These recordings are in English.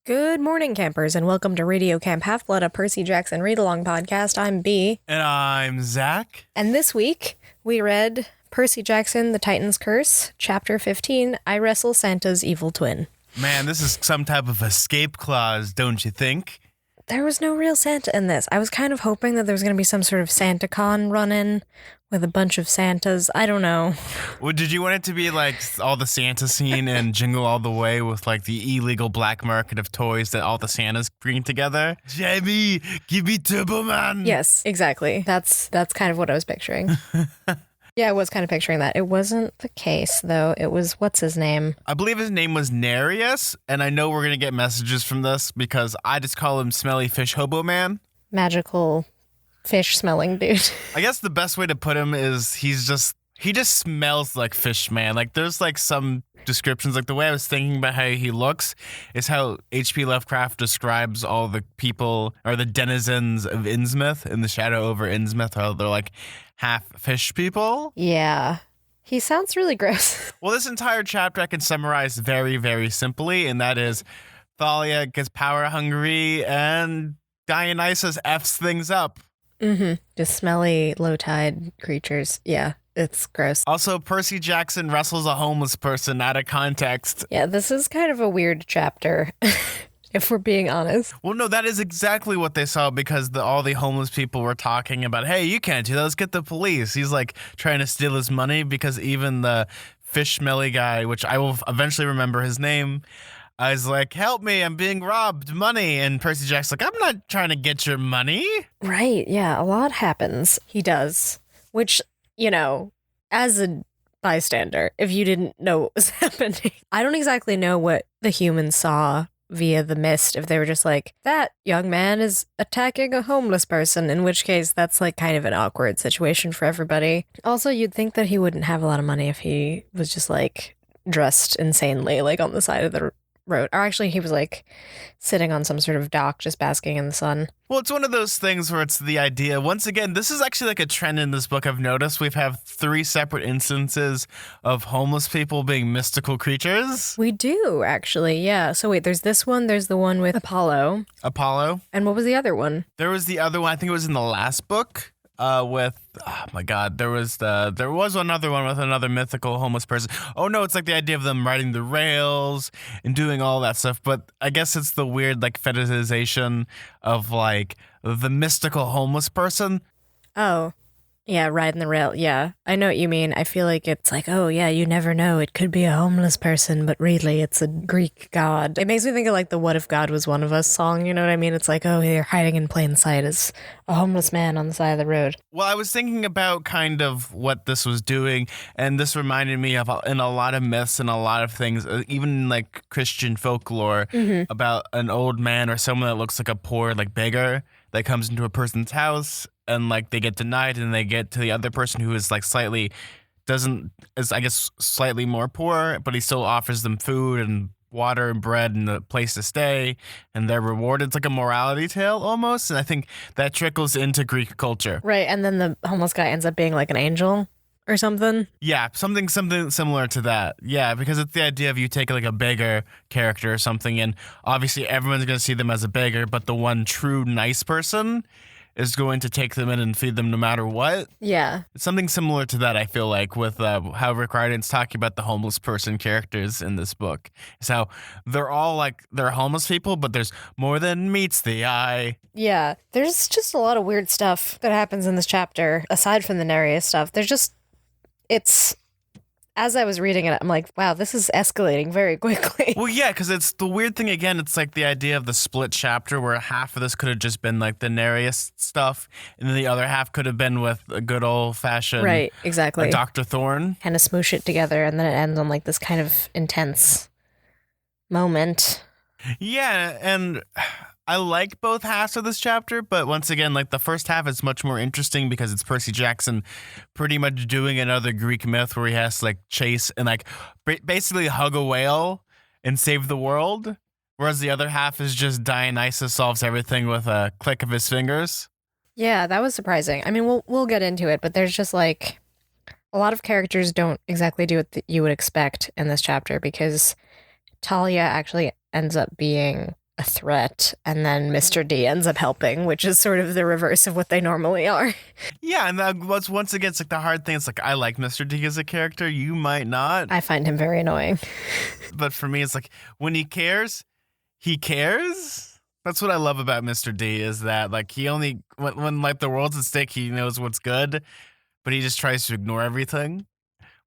Good morning, campers, and welcome to Radio Camp Half-Blood, a Percy Jackson read-along podcast. I'm B. And I'm Zach. And this week, we read Percy Jackson, The Titan's Curse, Chapter 15, I Wrestle Santa's Evil Twin. Man, this is some type of escape clause, don't you think? There was no real Santa in this. I was kind of hoping that there was going to be some sort of SantaCon run-in with a bunch of Santas. I don't know. Well, did you want it to be like all the Santa scene and Jingle All the Way with like the illegal black market of toys that all the Santas bring together? Jamie, give me Turbo Man. Yes, exactly. That's kind of what I was picturing. Yeah, I was kind of picturing that. It wasn't the case, though. It was, what's his name? I believe his name was Nereus, and I know we're going to get messages from this because I just call him Smelly Fish Hobo Man. Magical fish-smelling dude. I guess the best way to put him is he just smells like fish, man. Like there's like some descriptions, like the way I was thinking about how he looks is how H.P. Lovecraft describes all the people or the denizens of Innsmouth in the shadow over Innsmouth, how they're like half fish people. Yeah. He sounds really gross. Well, this entire chapter I can summarize very, very simply, and that is Thalia gets power hungry and Dionysus F's things up. Mm-hmm. Just smelly, low-tide creatures. Yeah, it's gross. Also, Percy Jackson wrestles a homeless person out of context. Yeah, this is kind of a weird chapter, if we're being honest. Well, no, that is exactly what they saw because all the homeless people were talking about, hey, you can't do that, let's get the police. He's like trying to steal his money because even the fish smelly guy, which I will eventually remember his name, I was like, help me, I'm being robbed, money. And Percy Jackson's like, I'm not trying to get your money. Right, yeah, a lot happens. He does. Which, you know, as a bystander, if you didn't know what was happening, I don't exactly know what the humans saw via the mist, if they were just like, that young man is attacking a homeless person, in which case that's like kind of an awkward situation for everybody. Also, you'd think that he wouldn't have a lot of money if he was just like dressed insanely, like on the side of the road. Or actually, he was like sitting on some sort of dock just basking in the sun. Well, it's one of those things where it's the idea. Once again, this is actually like a trend in this book I've noticed. We've had 3 separate instances of homeless people being mystical creatures. We do, actually, yeah. So wait, there's this one, there's the one with Apollo. And what was the other one? There was the other one, I think it was in the last book. With oh my god, there was another one with another mythical homeless person. Oh no, it's like the idea of them riding the rails and doing all that stuff. But I guess it's the weird like fetishization of like the mystical homeless person. Oh, yeah, riding the rail. Yeah, I know what you mean. I feel like it's like, oh yeah, you never know. It could be a homeless person, but really it's a Greek god. It makes me think of like the What If God Was One of Us song, you know what I mean? It's like, oh, they're hiding in plain sight as a homeless man on the side of the road. Well, I was thinking about kind of what this was doing, and this reminded me of in a lot of myths and a lot of things, even like Christian folklore, about an old man or someone that looks like a poor like beggar that comes into a person's house and like they get denied and they get to the other person who is like slightly more poor, but he still offers them food and water and bread and a place to stay, and they're rewarded. It's like a morality tale almost, and I think that trickles into Greek culture. Right, and then the homeless guy ends up being like an angel or something. Yeah, something similar to that. Yeah, because it's the idea of you take like a beggar character or something, and obviously everyone's going to see them as a beggar, but the one true nice person is going to take them in and feed them no matter what. Yeah. It's something similar to that, I feel like, with how Rick Riordan's talking about the homeless person characters in this book. Is how they're all like, they're homeless people, but there's more than meets the eye. Yeah. There's just a lot of weird stuff that happens in this chapter, aside from the Nereus stuff. It's... As I was reading it, I'm like, wow, this is escalating very quickly. Well, yeah, because it's the weird thing again. It's like the idea of the split chapter where half of this could have just been like the Nereus stuff, and then the other half could have been with a good old fashioned right, exactly. Dr. Thorne. Kind of smoosh it together, and then it ends on like this kind of intense moment. Yeah, and I like both halves of this chapter, but once again, like the first half is much more interesting because it's Percy Jackson pretty much doing another Greek myth where he has to like chase and like basically hug a whale and save the world. Whereas the other half is just Dionysus solves everything with a click of his fingers. Yeah, that was surprising. I mean, we'll get into it, but there's just like a lot of characters don't exactly do what you would expect in this chapter because Talia actually ends up being a threat, and then Mr. D ends up helping, which is sort of the reverse of what they normally are. Yeah, and that was once again, it's like the hard thing. It's like I like Mr. D as a character. You might not. I find him very annoying. But for me, it's like when he cares, he cares. That's what I love about Mr. D is that like he only when like the world's at stake, he knows what's good, but he just tries to ignore everything.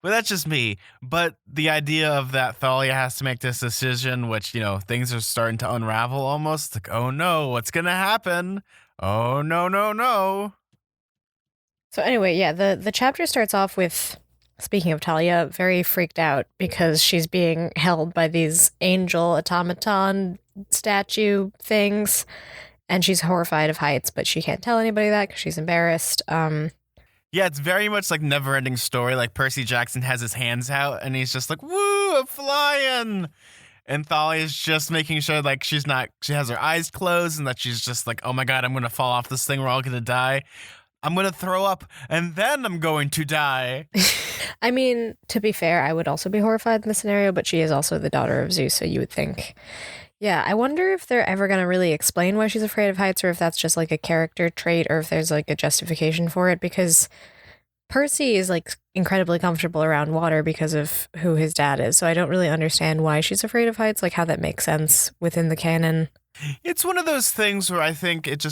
But that's just me. But the idea of that Thalia has to make this decision, which, things are starting to unravel almost. Like, oh no, what's going to happen? Oh no, no, no. So anyway, yeah, the chapter starts off with, speaking of Talia, very freaked out because she's being held by these angel automaton statue things, and she's horrified of heights, but she can't tell anybody that because she's embarrassed. Yeah, it's very much like never-ending story. Like Percy Jackson has his hands out, and he's just like, "Woo, I'm flying!" And Thalia's just making sure like she has her eyes closed, and that she's just like, "Oh my god, I'm gonna fall off this thing. We're all gonna die. I'm gonna throw up, and then I'm going to die." I mean, to be fair, I would also be horrified in this scenario, but she is also the daughter of Zeus, so you would think. Yeah, I wonder if they're ever going to really explain why she's afraid of heights, or if that's just like a character trait, or if there's like a justification for it, because Percy is like incredibly comfortable around water because of who his dad is. So I don't really understand why she's afraid of heights, like how that makes sense within the canon. It's one of those things where I think it's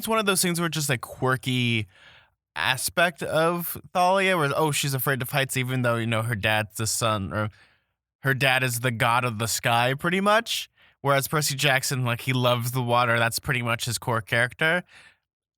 one of those things where it's just a quirky aspect of Thalia, where she's afraid of heights, even though her dad's the son, or her dad is the god of the sky, pretty much. Whereas Percy Jackson, like he loves the water, that's pretty much his core character.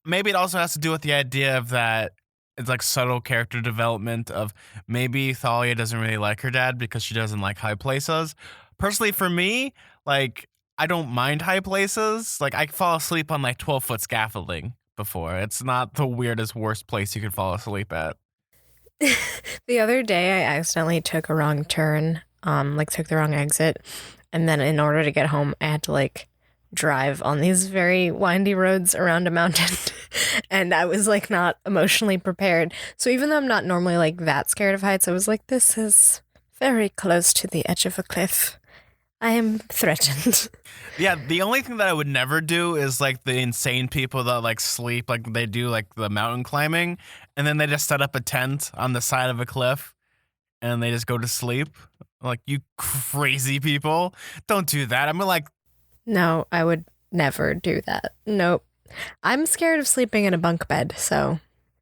Maybe it also has to do with the idea of that it's like subtle character development of maybe Thalia doesn't really like her dad because she doesn't like high places. Personally, for me, like I don't mind high places. Like I fall asleep on like 12-foot scaffolding before. It's not the weirdest, worst place you could fall asleep at. The other day, I accidentally took a wrong turn, like took the wrong exit, and then in order to get home, I had to like drive on these very windy roads around a mountain, and I was like not emotionally prepared. So even though I'm not normally like that scared of heights, I was like, this is very close to the edge of a cliff. I am threatened. Yeah, the only thing that I would never do is like the insane people that like sleep, like they do like the mountain climbing, and then they just set up a tent on the side of a cliff and they just go to sleep. Like, you crazy people, don't do that. I'm like, no, I would never do that. Nope. I'm scared of sleeping in a bunk bed,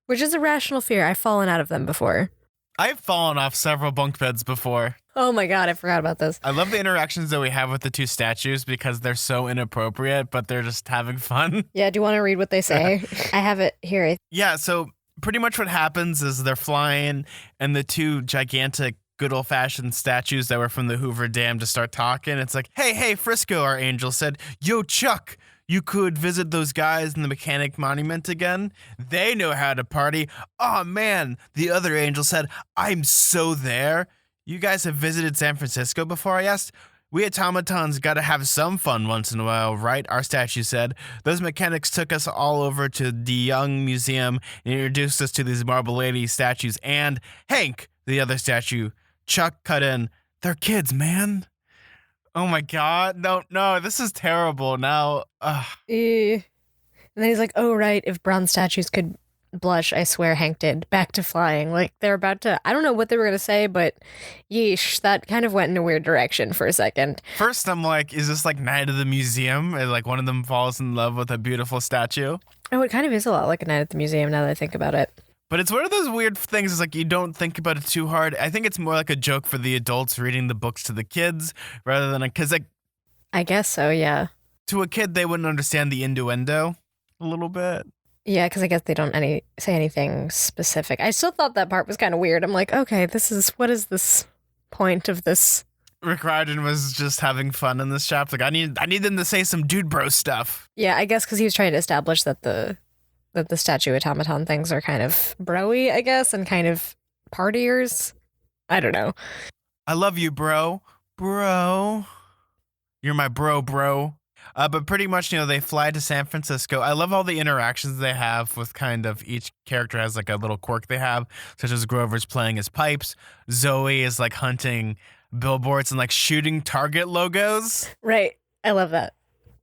which is a rational fear. I've fallen out of them before. I've fallen off several bunk beds before. Oh my god, I forgot about this. I love the interactions that we have with the two statues because they're so inappropriate, but they're just having fun. Yeah, do you want to read what they say? I have it here. Yeah, so pretty much what happens is they're flying, and the two gigantic good old-fashioned statues that were from the Hoover Dam just start talking. It's like, hey, Frisco, our angel said, yo, Chuck, you could visit those guys in the Mechanic Monument again. They know how to party. Oh, man, the other angel said, I'm so there. You guys have visited San Francisco before, I asked? We automatons gotta have some fun once in a while, right? Our statue said. Those mechanics took us all over to the Young Museum and introduced us to these Marble Lady statues. And Hank, the other statue, Chuck cut in. They're kids, man. Oh my god. No, this is terrible. Now, And then he's like, oh, right, if bronze statues could blush, I swear Hank did. Back to flying. Like, they're about to, I don't know what they were going to say, but yeesh, that kind of went in a weird direction for a second. First, I'm like, is this like Night of the Museum? And like one of them falls in love with a beautiful statue. Oh, it kind of is a lot like a night at the museum now that I think about it. But it's one of those weird things, is like you don't think about it too hard. I think it's more like a joke for the adults reading the books to the kids rather than because like, I guess so, yeah. To a kid, they wouldn't understand the innuendo a little bit. Yeah, because I guess they don't say anything specific. I still thought that part was kind of weird. I'm like, okay, what is this point of this? Rick Riordan was just having fun in this chapter. Like, I need them to say some dude bro stuff. Yeah, I guess because he was trying to establish that the statue automaton things are kind of bro-y, I guess, and kind of partiers. I don't know. I love you, bro. Bro. You're my bro. But pretty much, they fly to San Francisco. I love all the interactions they have with kind of each character has like a little quirk they have, such as Grover's playing his pipes. Zoe is like hunting billboards and like shooting Target logos. Right. I love that.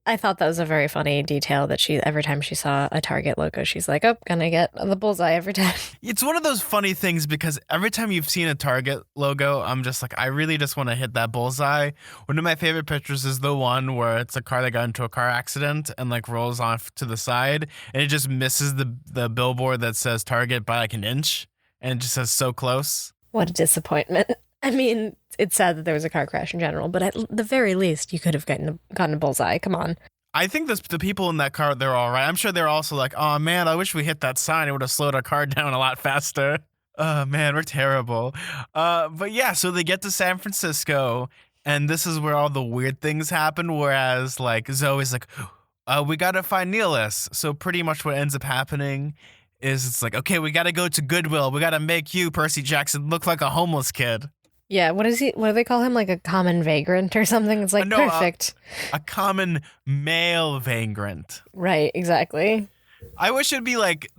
I thought that was a very funny detail that she every time she saw a Target logo, she's like, "Oh, gonna get the bullseye every time." It's one of those funny things because every time you've seen a Target logo, I'm just like, I really just want to hit that bullseye. One of my favorite pictures is the one where it's a car that got into a car accident and like rolls off to the side and it just misses the billboard that says Target by like an inch and it just says so close. What a disappointment. I mean, it's sad that there was a car crash in general, but at the very least, you could have gotten a bullseye. Come on. I think the people in that car, they're all right. I'm sure they're also like, oh man, I wish we hit that sign. It would have slowed our car down a lot faster. Oh man, we're terrible. But yeah, so they get to San Francisco, and this is where all the weird things happen. Whereas like Zoe's like, we gotta find Neelis. So pretty much what ends up happening is it's like, okay, we gotta go to Goodwill. We gotta make you, Percy Jackson, look like a homeless kid. Yeah, what is he? What do they call him? Like a common vagrant or something? It's like No, perfect. A common male vagrant. Right, exactly. I wish it'd be like.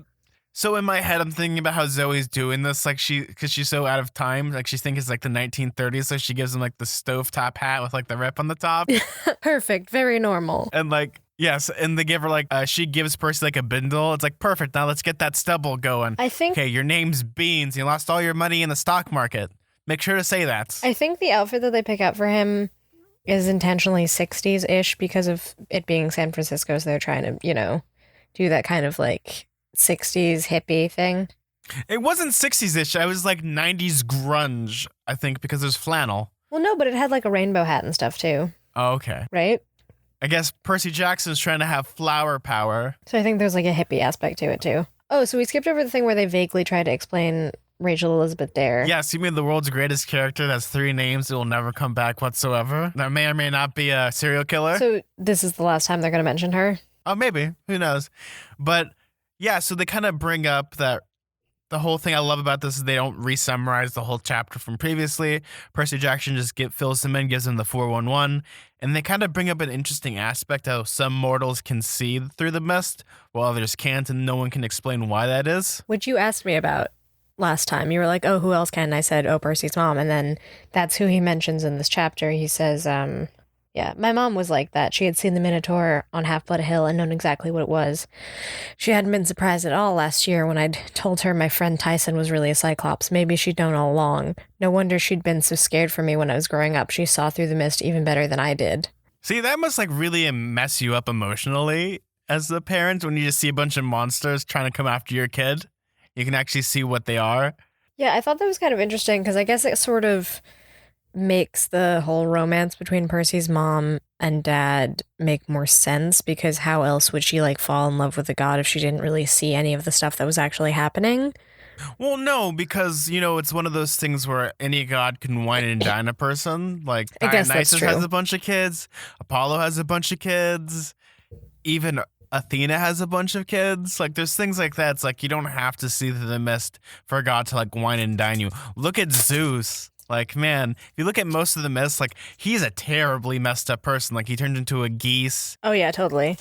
So in my head, I'm thinking about how Zoe's doing this, like because she's so out of time, like she thinks it's like the 1930s, so she gives him like the stovetop hat with like the rip on the top, Perfect, very normal. and like yes, and they give her like she gives Percy like a bindle. It's like perfect. Now let's get that stubble going. I think Okay, your name's Beans. You lost all your money in the stock market. Make sure to say that. I think the outfit that they pick out for him is intentionally 60s-ish because of it being San Francisco, so they're trying to, do that kind of like 60s hippie thing. It wasn't 60s-ish. I was like 90s grunge, I think, because there's flannel. Well, no, but it had like a rainbow hat and stuff too, Oh, okay. right? I guess Percy Jackson's trying to have flower power. So I think there's like a hippie aspect to it too. Oh, so we skipped over the thing where they vaguely tried to explain Rachel Elizabeth Dare. Yes, you mean the world's greatest character that's 3 names that will never come back whatsoever? That may or may not be a serial killer? So this is the last time they're going to mention her? Oh, maybe. Who knows? But yeah, so they kind of bring up that the whole thing I love about this is they don't re-summarize the whole chapter from previously. Percy Jackson just fills them in, gives them the 411, and they kind of bring up an interesting aspect how some mortals can see through the mist while others can't, and no one can explain why that is. Which you asked me about last time. You were like, oh, who else can? And I said, oh, Percy's mom. And then that's who he mentions in this chapter. He says, yeah, my mom was like that. She had seen the Minotaur on Half-Blood Hill and known exactly what it was. She hadn't been surprised at all last year when I'd told her my friend Tyson was really a Cyclops. Maybe she'd known all along. No wonder she'd been so scared for me when I was growing up. She saw through the mist even better than I did. See, that must like really mess you up emotionally as a parent when you just see a bunch of monsters trying to come after your kid. You can actually see what they are. Yeah, I thought that was kind of interesting because I guess it sort of makes the whole romance between Percy's mom and dad make more sense, because how else would she like fall in love with the god if she didn't really see any of the stuff that was actually happening? Well, no, because, it's one of those things where any god can wine and dine a person. Like, I guess that's Dionysus true. has a bunch of kids. Apollo has a bunch of kids. Even Athena has a bunch of kids. Like, there's things like that. It's like, you don't have to see through the mist for God to, like, wine and dine you. Look at Zeus. Like, man, if you look at most of the mist, like, he's a terribly messed up person. Like, he turned into a geese Oh, yeah, totally.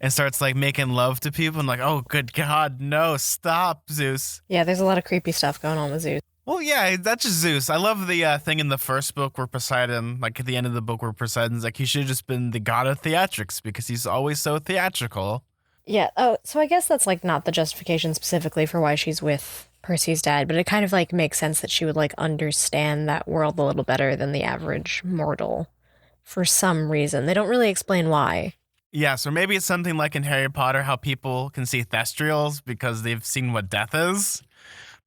and starts, like, making love to people. And, like, oh, good God, no, stop, Zeus. Yeah, there's a lot of creepy stuff going on with Zeus. Well, yeah, that's just Zeus. I love the thing in the first book where Poseidon, like at the end of the book where Poseidon's like, he should have just been the god of theatrics because he's always so theatrical. Yeah, oh, so I guess that's like not the justification specifically for why she's with Percy's dad, but it kind of like makes sense that she would like understand that world a little better than the average mortal for some reason. They don't really explain why. Yes, or maybe it's something like in Harry Potter, how people can see thestrals because they've seen what death is.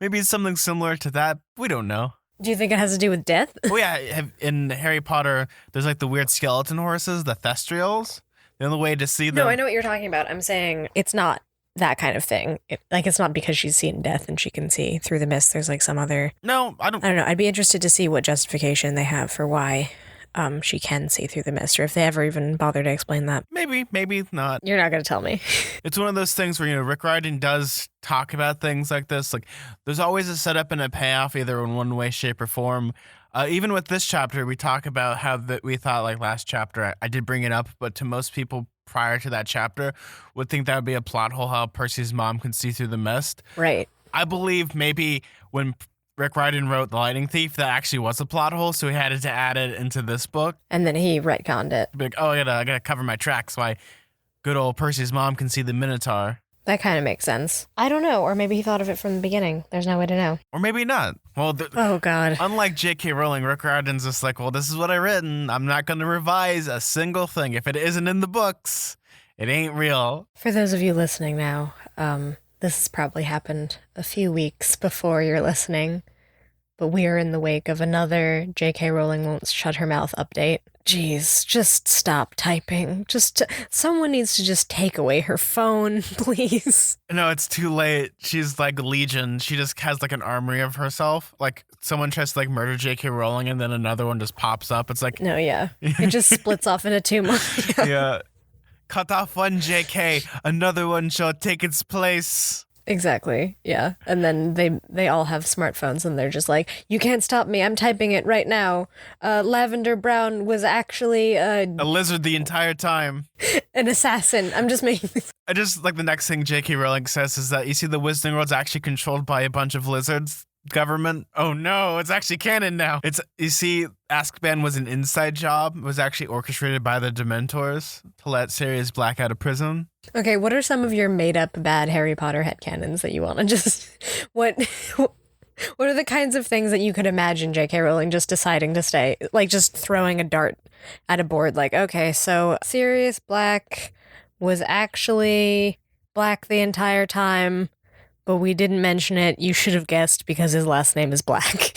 Maybe it's something similar to that. We don't know. Do you think it has to do with death? Oh yeah, in Harry Potter, there's like the weird skeleton horses, the thestrals. The only way to see them. No, I know what you're talking about. I'm saying it's not that kind of thing. It's not because she's seen death and she can see through the mist. There's like some other. No, I don't. I don't know. I'd be interested to see what justification they have for why she can see through the mist, or if they ever even bother to explain that. Maybe not. You're not going to tell me. It's one of those things where, Rick Riordan does talk about things like this. Like, there's always a setup and a payoff, either in one way, shape, or form. Even with this chapter, we talk about how we thought, like last chapter, I did bring it up, but to most people prior to that chapter would think that would be a plot hole, how Percy's mom can see through the mist. Right. I believe maybe when Rick Riordan wrote The Lightning Thief, that actually was a plot hole, so he had to add it into this book. And then he retconned it. Like, oh, I gotta cover my tracks so good old Percy's mom can see the Minotaur. That kind of makes sense. I don't know, or maybe he thought of it from the beginning. There's no way to know. Or maybe not. Well, oh, God. Unlike J.K. Rowling, Rick Riordan's just like, well, this is what I written. I'm not going to revise a single thing. If it isn't in the books, it ain't real. For those of you listening now, this has probably happened a few weeks before you're listening, but we are in the wake of another J.K. Rowling won't shut her mouth update. Jeez, just stop typing. Someone needs to just take away her phone, please. No, it's too late. She's like Legion. She just has like an armory of herself. Like someone tries to like murder J.K. Rowling and then another one just pops up. It's like... No, yeah. It just splits off into two more. Yeah. Cut off one J.K., another one shall take its place. Exactly, yeah. And then they all have smartphones and they're just like, you can't stop me, I'm typing it right now. Lavender Brown was actually a lizard the entire time. An assassin. I'm just making this. I just like the next thing J.K. Rowling says is that you see the Wizarding World's actually controlled by a bunch of lizards. Government. Oh no, it's actually canon now. You see, Azkaban was an inside job. It was actually orchestrated by the Dementors to let Sirius Black out of prison. Okay, what are some of your made-up bad Harry Potter headcanons that you want to just... What are the kinds of things that you could imagine J.K. Rowling just deciding to stay? Like, just throwing a dart at a board. Like, okay, so Sirius Black was actually black the entire time, but we didn't mention it. You should have guessed because his last name is Black.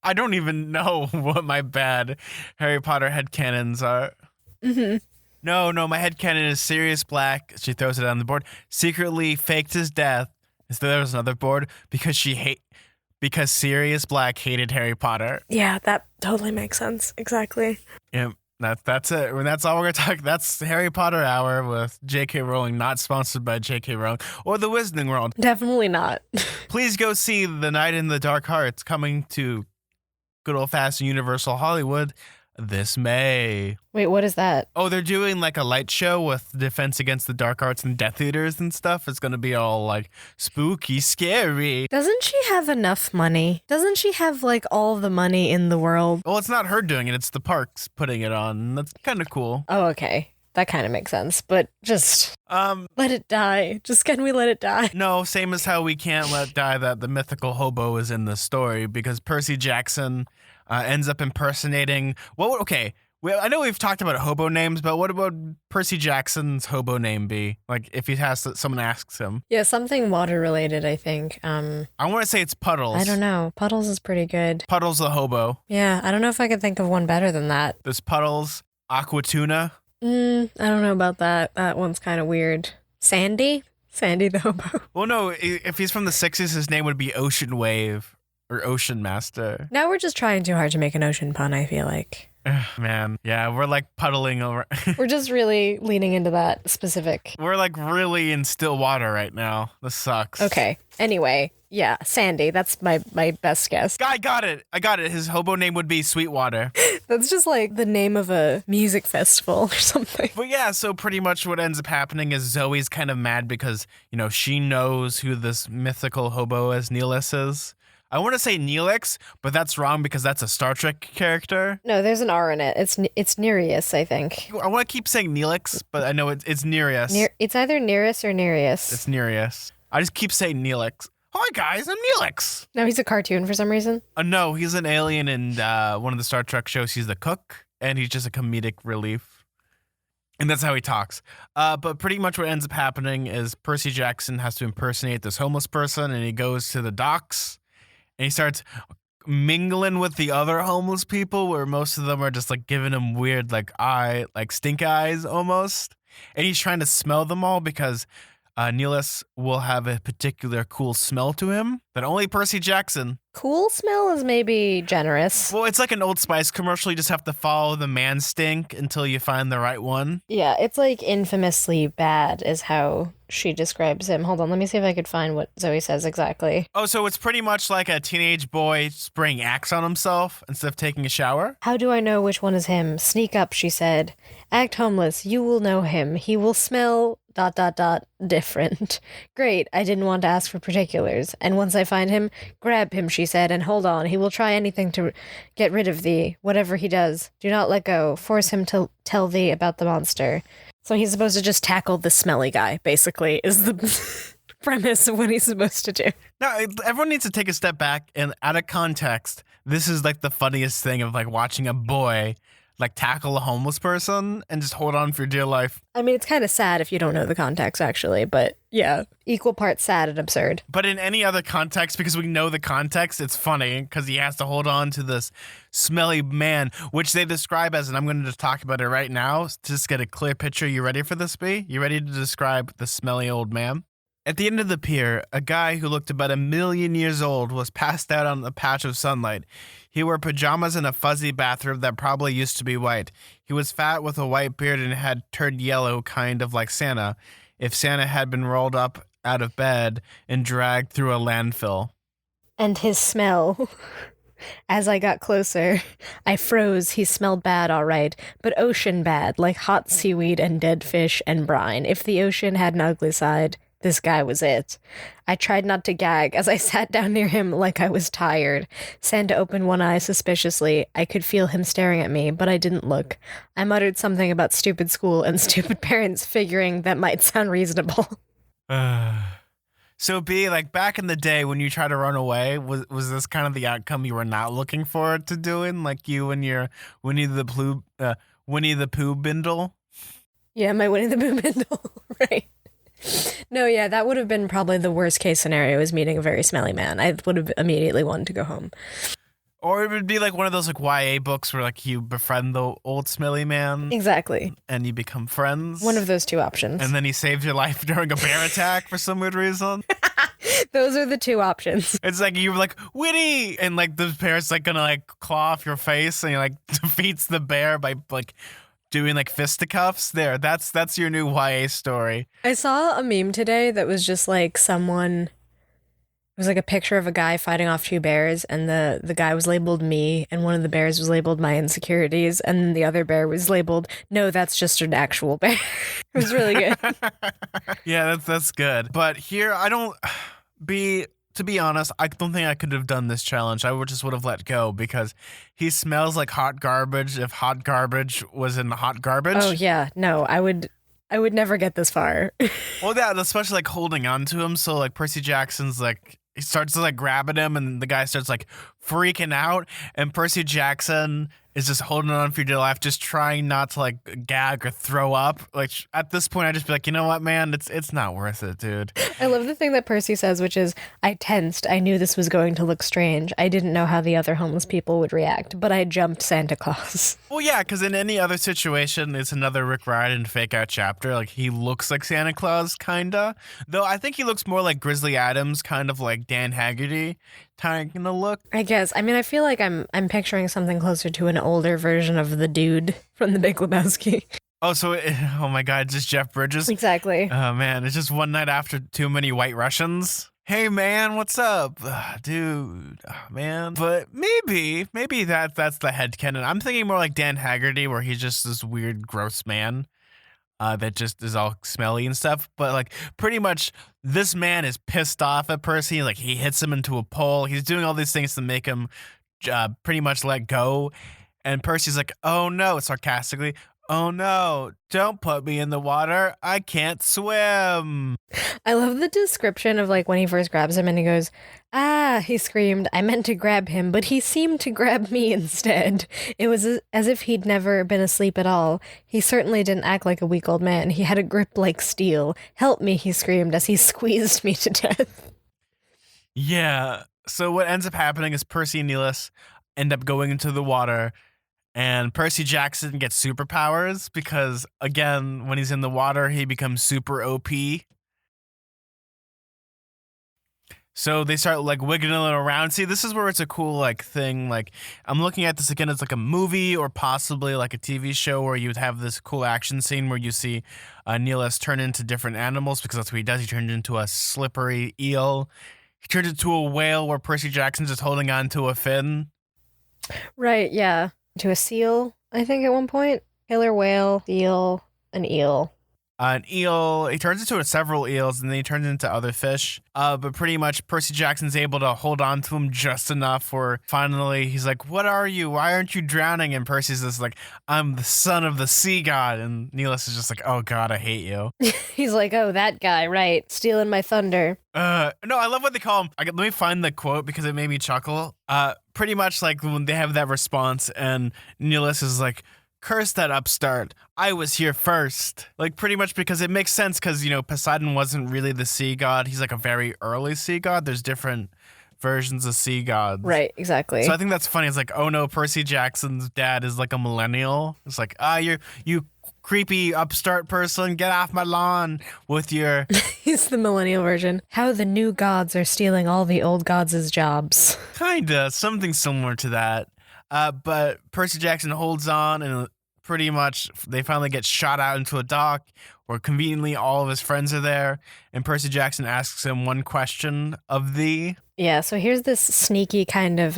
I don't even know what my bad Harry Potter headcanons are. Mm-hmm. No, my headcanon is Sirius Black. She throws it on the board. Secretly faked his death. So there was another board because Sirius Black hated Harry Potter. Yeah, that totally makes sense. Exactly. Yeah, that's it. That's all we're gonna talk. That's Harry Potter Hour with J.K. Rowling, not sponsored by J.K. Rowling or the Wizarding World. Definitely not. Please go see The Night in the Dark Hearts coming to good old fashioned Universal Hollywood this May. Wait, what is that? Oh, they're doing like a light show with Defense Against the Dark Arts and Death Eaters and stuff. It's going to be all like spooky, scary. Doesn't she have enough money? Doesn't she have like all the money in the world? Well, it's not her doing it. It's the parks putting it on. That's kind of cool. Oh, okay. That kind of makes sense, but just let it die. Just can we let it die? No, same as how we can't let die that the mythical hobo is in the story because Percy Jackson ends up impersonating. Well, okay. I know we've talked about hobo names, but what would Percy Jackson's hobo name be? Like if he has someone asks him. Yeah, something water related, I think. I want to say it's Puddles. I don't know. Puddles is pretty good. Puddles the hobo. Yeah, I don't know if I could think of one better than that. There's Puddles, Aquatuna. I don't know about that. That one's kind of weird. Sandy? Sandy the hobo. Well, no, if he's from the 60s, his name would be Ocean Wave or Ocean Master. Now we're just trying too hard to make an ocean pun, I feel like. Man, yeah, we're like puddling over. We're just really leaning into that specific. We're like really in still water right now. This sucks. Okay. Anyway, yeah, Sandy. That's my best guess. I got it. His hobo name would be Sweetwater. That's just like the name of a music festival or something. But yeah, so pretty much what ends up happening is Zoe's kind of mad because, she knows who this mythical hobo as Neelix is. I want to say Neelix, but that's wrong because that's a Star Trek character. No, there's an R in it. It's Nereus, I think. I want to keep saying Neelix, but I know it's Nereus. It's either Nereus or Nereus. It's Nereus. I just keep saying Neelix. Hi guys, I'm Neelix. No, he's a cartoon for some reason. No, he's an alien in one of the Star Trek shows. He's the cook, and he's just a comedic relief. And that's how he talks. But pretty much what ends up happening is Percy Jackson has to impersonate this homeless person, and he goes to the docks. And he starts mingling with the other homeless people where most of them are just like giving him weird like stink eyes almost. And he's trying to smell them all because Neelix will have a particular cool smell to him that only Percy Jackson. Cool smell is maybe generous. Well, it's like an Old Spice commercial. You just have to follow the man stink until you find the right one. Yeah, it's like infamously bad is how she describes him. Hold on, let me see if I could find what Zoe says exactly. Oh, so it's pretty much like a teenage boy spraying Axe on himself instead of taking a shower? How do I know which one is him? Sneak up, she said. Act homeless. You will know him. He will smell different. Great, I didn't want to ask for particulars. And once I find him, grab him, she said, and hold on. He will try anything to get rid of thee, whatever he does. Do not let go. Force him to tell thee about the monster. So he's supposed to just tackle the smelly guy, basically, is the premise of what he's supposed to do. Now, everyone needs to take a step back, and out of context, this is like the funniest thing of like watching a boy like tackle a homeless person and just hold on for dear life. I mean, it's kind of sad if you don't know the context, actually, but yeah, equal parts sad and absurd. But in any other context, because we know the context, it's funny because he has to hold on to this smelly man, which they describe as, and I'm going to just talk about it right now, to just get a clear picture. You ready for this, B? You ready to describe the smelly old man? At the end of the pier, a guy who looked about 1,000,000 years old was passed out on a patch of sunlight. He wore pajamas and a fuzzy bathrobe that probably used to be white. He was fat with a white beard and had turned yellow, kind of like Santa, if Santa had been rolled up out of bed and dragged through a landfill. And his smell. As I got closer, I froze. He smelled bad, all right, but ocean bad, like hot seaweed and dead fish and brine. If the ocean had an ugly side, this guy was it. I tried not to gag as I sat down near him like I was tired. Santa opened one eye suspiciously. I could feel him staring at me, but I didn't look. I muttered something about stupid school and stupid parents, figuring that might sound reasonable. So B, like back in the day when you tried to run away, was this kind of the outcome you were not looking forward to doing? Like you and your Winnie the Pooh bindle? Yeah, my Winnie the Pooh bindle, right. No, yeah, that would have been probably the worst case scenario, is meeting a very smelly man. I would have immediately wanted to go home. Or it would be like one of those like YA books where like you befriend the old smelly man. Exactly. And you become friends. One of those two options. And then he saves your life during a bear attack for some weird reason. Those are the two options. It's like you're like, Winnie! And like the bear's like gonna like claw off your face and he like defeats the bear by like doing like fisticuffs. There, that's your new YA story. I saw a meme today that was just like someone, it was like a picture of a guy fighting off two bears, and the guy was labeled me, and one of the bears was labeled my insecurities, and the other bear was labeled, no, that's just an actual bear. It was really good. Yeah, that's good. But here, to be honest, I don't think I could have done this challenge. I would have let go because he smells like hot garbage if hot garbage was in hot garbage. Oh yeah, no, I would never get this far. Well, yeah, especially like holding on to him. So like Percy Jackson's like, he starts to like grabbing him and the guy starts like freaking out, and Percy Jackson is just holding on for dear life, just trying not to like gag or throw up. Like at this point, I just be like, you know what, man, it's not worth it, dude. I love the thing that Percy says, which is, I tensed. I knew this was going to look strange. I didn't know how the other homeless people would react, but I jumped Santa Claus. Well, yeah, because in any other situation, it's another Rick Riordan fake out chapter. Like he looks like Santa Claus, kinda. Though I think he looks more like Grizzly Adams, kind of like Dan Haggerty kind of look. I guess. I mean, I feel like I'm picturing something closer to an older version of the dude from The Big Lebowski. Oh, so oh my God, just Jeff Bridges. Exactly. Oh man, it's just one night after too many white Russians. Hey man, what's up, dude? Man, but maybe that's the headcanon. I'm thinking more like Dan Haggerty, where he's just this weird, gross man. That just is all smelly and stuff. But like pretty much this man is pissed off at Percy. Like he hits him into a pole. He's doing all these things to make him pretty much let go. And Percy's like, oh no, sarcastically, oh no, don't put me in the water. I can't swim. I love the description of like when he first grabs him and he goes, he screamed, I meant to grab him, but he seemed to grab me instead. It was as if he'd never been asleep at all. He certainly didn't act like a weak old man. He had a grip like steel. Help me, he screamed as he squeezed me to death. Yeah. So what ends up happening is Percy and Neelis end up going into the water, and Percy Jackson gets superpowers because, again, when he's in the water, he becomes super OP. So they start like wiggling around. See, this is where it's a cool like thing. Like I'm looking at this again as like a movie or possibly like a TV show where you'd have this cool action scene where you see Neelis turn into different animals, because that's what he does. He turned into a slippery eel. He turned into a whale where Percy Jackson's just holding on to a fin. Right, yeah. To a seal, I think at one point. Killer whale, seal, an eel. an eel. He turns into several eels, and then he turns into other fish. But pretty much Percy Jackson's able to hold on to him just enough where finally he's like, "What are you? Why aren't you drowning?" And Percy's just like, "I'm the son of the sea god." And Neelis is just like, "Oh God, I hate you." He's like, "Oh, that guy, right, stealing my thunder." No, I love what they call him. Let me find the quote because it made me chuckle. Pretty much like when they have that response, and Neelis is like, "Curse that upstart. I was here first." Like, pretty much because it makes sense because, Poseidon wasn't really the sea god. He's like a very early sea god. There's different versions of sea gods. Right, exactly. So I think that's funny. It's like, oh no, Percy Jackson's dad is like a millennial. It's like, you creepy upstart person, get off my lawn with your... He's the millennial version. How the new gods are stealing all the old gods' jobs. Kinda, something similar to that. But Percy Jackson holds on, and pretty much they finally get shot out into a dock where conveniently all of his friends are there. And Percy Jackson asks him one question of thee. Yeah, so here's this sneaky kind of,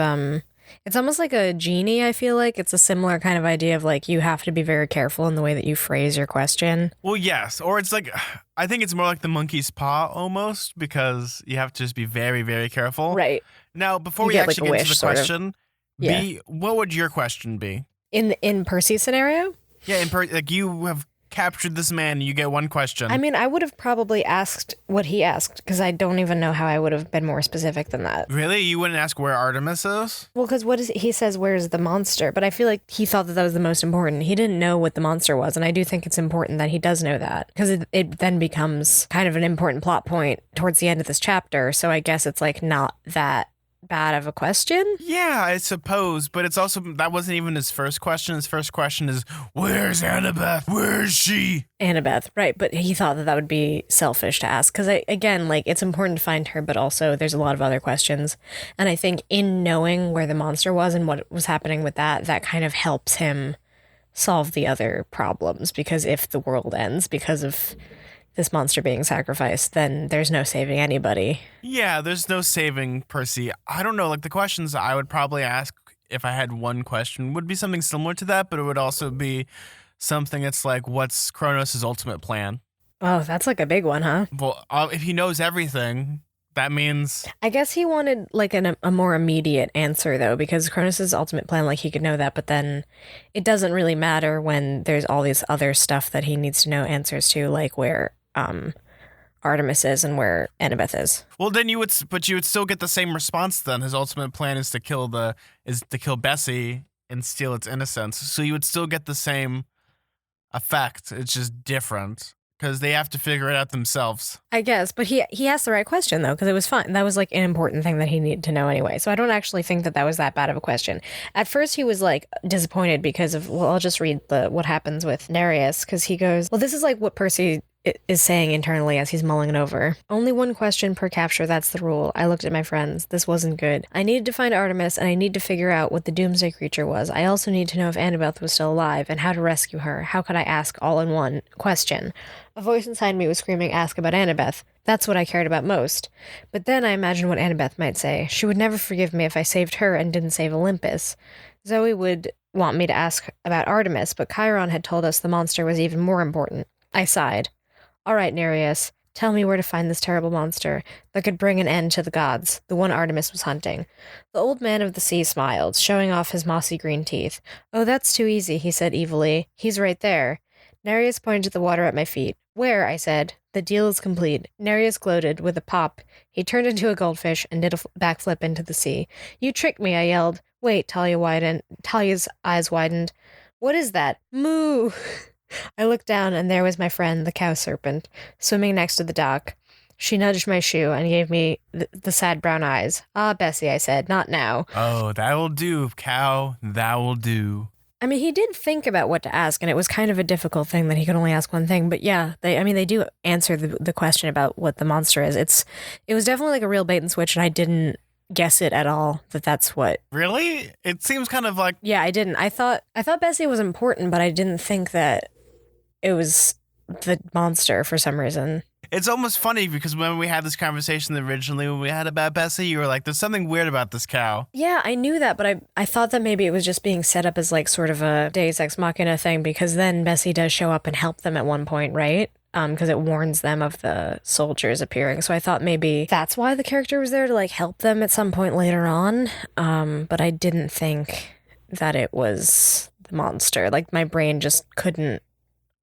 it's almost like a genie, I feel like. It's a similar kind of idea of like, you have to be very careful in the way that you phrase your question. Well, yes. Or it's like, I think it's more like the monkey's paw almost, because you have to just be very, very careful. Right. Now, before You we get, actually like, a get into wish, the sort of. question, Yeah. B, what would your question be? In Percy's scenario? Yeah, like you have captured this man, and you get one question. I mean, I would have probably asked what he asked, because I don't even know how I would have been more specific than that. Really? You wouldn't ask where Artemis is? Well, because he says, "Where's the monster?" But I feel like he thought that was the most important. He didn't know what the monster was, and I do think it's important that he does know that, because it then becomes kind of an important plot point towards the end of this chapter. So I guess it's like not that bad of a question. Yeah, I suppose, but it's also, that wasn't even his first question. His first question is, where's Annabeth? Where is she? Annabeth, right, but he thought that would be selfish to ask, because again, like, it's important to find her, but also there's a lot of other questions, and I think in knowing where the monster was and what was happening with that kind of helps him solve the other problems, because if the world ends because of this monster being sacrificed, then there's no saving anybody. Yeah, there's no saving Percy. I don't know, like the questions I would probably ask if I had one question would be something similar to that, but it would also be something that's like, what's Kronos' ultimate plan? Oh, that's like a big one, huh? Well, if he knows everything, that means... I guess he wanted like a more immediate answer, though, because Kronos' ultimate plan, like, he could know that, but then it doesn't really matter when there's all these other stuff that he needs to know answers to, like where Artemis is and where Annabeth is. Well, then you would still get the same response. Then his ultimate plan is to kill Bessie and steal its innocence. So you would still get the same effect. It's just different because they have to figure it out themselves. I guess, but he asked the right question though, because it was fun. That was like an important thing that he needed to know anyway. So I don't actually think that was that bad of a question. At first, he was like disappointed because of, well, I'll just read what happens with Nereus, because he goes, well, this is like what Percy is saying internally as he's mulling it over. Only one question per capture, that's the rule. I looked at my friends. This wasn't good. I needed to find Artemis, and I need to figure out what the doomsday creature was. I also need to know if Annabeth was still alive, and how to rescue her. How could I ask all in one question? A voice inside me was screaming, ask about Annabeth. That's what I cared about most. But then I imagined what Annabeth might say. She would never forgive me if I saved her and didn't save Olympus. Zoe would want me to ask about Artemis, but Chiron had told us the monster was even more important. I sighed. All right, Nereus, tell me where to find this terrible monster that could bring an end to the gods, the one Artemis was hunting. The old man of the sea smiled, showing off his mossy green teeth. Oh, that's too easy, he said evilly. He's right there. Nereus pointed to the water at my feet. Where? I said. The deal is complete. Nereus gloated. With a pop, he turned into a goldfish and did a backflip into the sea. You tricked me, I yelled. Wait, Talia's eyes widened. What is that? Moo! I looked down, and there was my friend, the cow serpent, swimming next to the dock. She nudged my shoe and gave me the sad brown eyes. Ah, Bessie, I said, not now. Oh, that will do, cow. That will do. I mean, he did think about what to ask, and it was kind of a difficult thing that he could only ask one thing. But yeah, they do answer the question about what the monster is. It was definitely like a real bait and switch, and I didn't guess it at all that's what. Really? It seems kind of like... Yeah, I didn't. I thought Bessie was important, but I didn't think that it was the monster for some reason. It's almost funny because when we had this conversation originally, when we had about Bessie, you were like, there's something weird about this cow. Yeah, I knew that, but I thought that maybe it was just being set up as like sort of a Deus Ex Machina thing, because then Bessie does show up and help them at one point, right? because it warns them of the soldiers appearing. So I thought maybe that's why the character was there to like help them at some point later on. But I didn't think that it was the monster. Like my brain just couldn't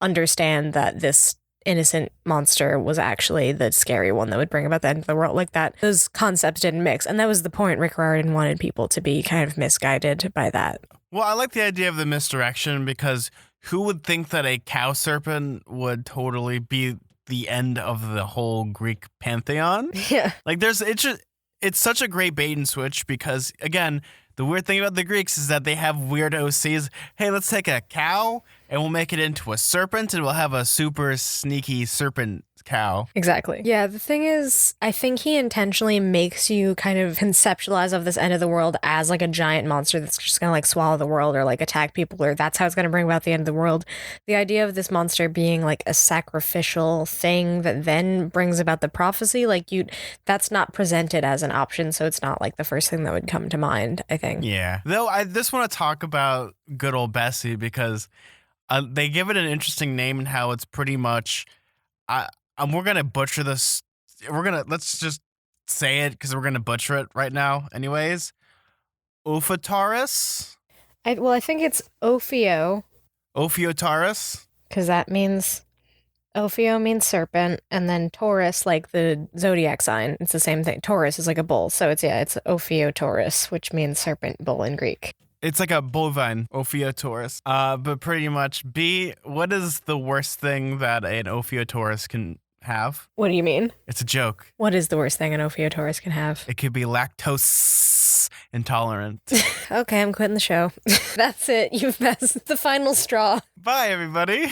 understand that this innocent monster was actually the scary one that would bring about the end of the world. Like that, those concepts didn't mix. And that was the point. Rick Riordan wanted people to be kind of misguided by that. Well, I like the idea of the misdirection because who would think that a cow serpent would totally be the end of the whole Greek pantheon? Yeah. Like it's such a great bait and switch because again, the weird thing about the Greeks is that they have weird OCs. Hey, let's take a cow and we'll make it into a serpent and we'll have a super sneaky serpent cow. Exactly. Yeah, the thing is, I think he intentionally makes you kind of conceptualize of this end of the world as like a giant monster that's just gonna like swallow the world or like attack people, or that's how it's gonna bring about the end of the world. The idea of this monster being like a sacrificial thing that then brings about the prophecy, like that's not presented as an option, so it's not like the first thing that would come to mind, I think. Yeah. Though I just want to talk about good old Bessie because they give it an interesting name and how it's pretty much we're gonna butcher this. Let's just say it because we're gonna butcher it right now. Anyways, Ophotaurus. I think it's Ophio. Ophiotaurus. Because that means Ophio means serpent, and then Taurus, like the zodiac sign, it's the same thing. Taurus is like a bull, so it's Ophiotaurus, which means serpent bull in Greek. It's like a bovine, Ophiotaurus. But pretty much, B, what is the worst thing that an Ophiotaurus can have? What do you mean? It's a joke. What is the worst thing an Ophiotaurus can have? It could be lactose intolerant. Okay, I'm quitting the show. That's it. You've passed the final straw. Bye, everybody.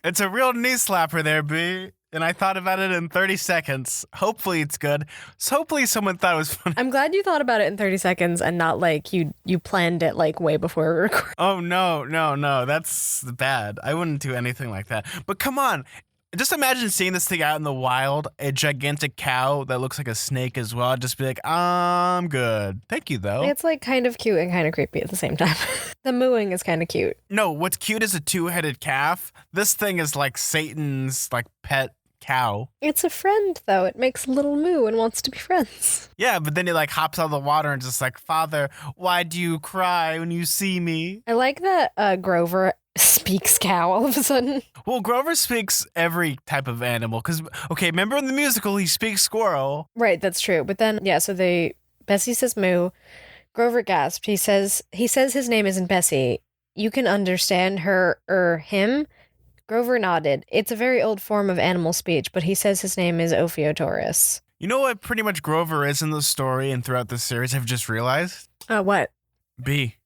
It's a real knee slapper there, B. And I thought about it in 30 seconds. Hopefully it's good. So hopefully someone thought it was funny. I'm glad you thought about it in 30 seconds and not like you planned it like way before we recorded. Oh, no. That's bad. I wouldn't do anything like that. But come on. Just imagine seeing this thing out in the wild, a gigantic cow that looks like a snake as well. I'd just be like, I'm good. Thank you, though. It's like kind of cute and kind of creepy at the same time. The mooing is kind of cute. No, what's cute is a two-headed calf. This thing is like Satan's like pet cow. It's a friend, though. It makes a little moo and wants to be friends. Yeah, but then it like hops out of the water and just like, Father, why do you cry when you see me? I like that Grover speaks cow all of a sudden. Well, Grover speaks every type of animal because, okay, remember in the musical he speaks squirrel. Right, that's true. But then, yeah, so Bessie says moo. Grover gasped. He says his name isn't Bessie. You can understand her or him. Grover nodded. It's a very old form of animal speech, but he says his name is Ophiotaurus. You know what pretty much Grover is in the story and throughout the series, I've just realized? What? B.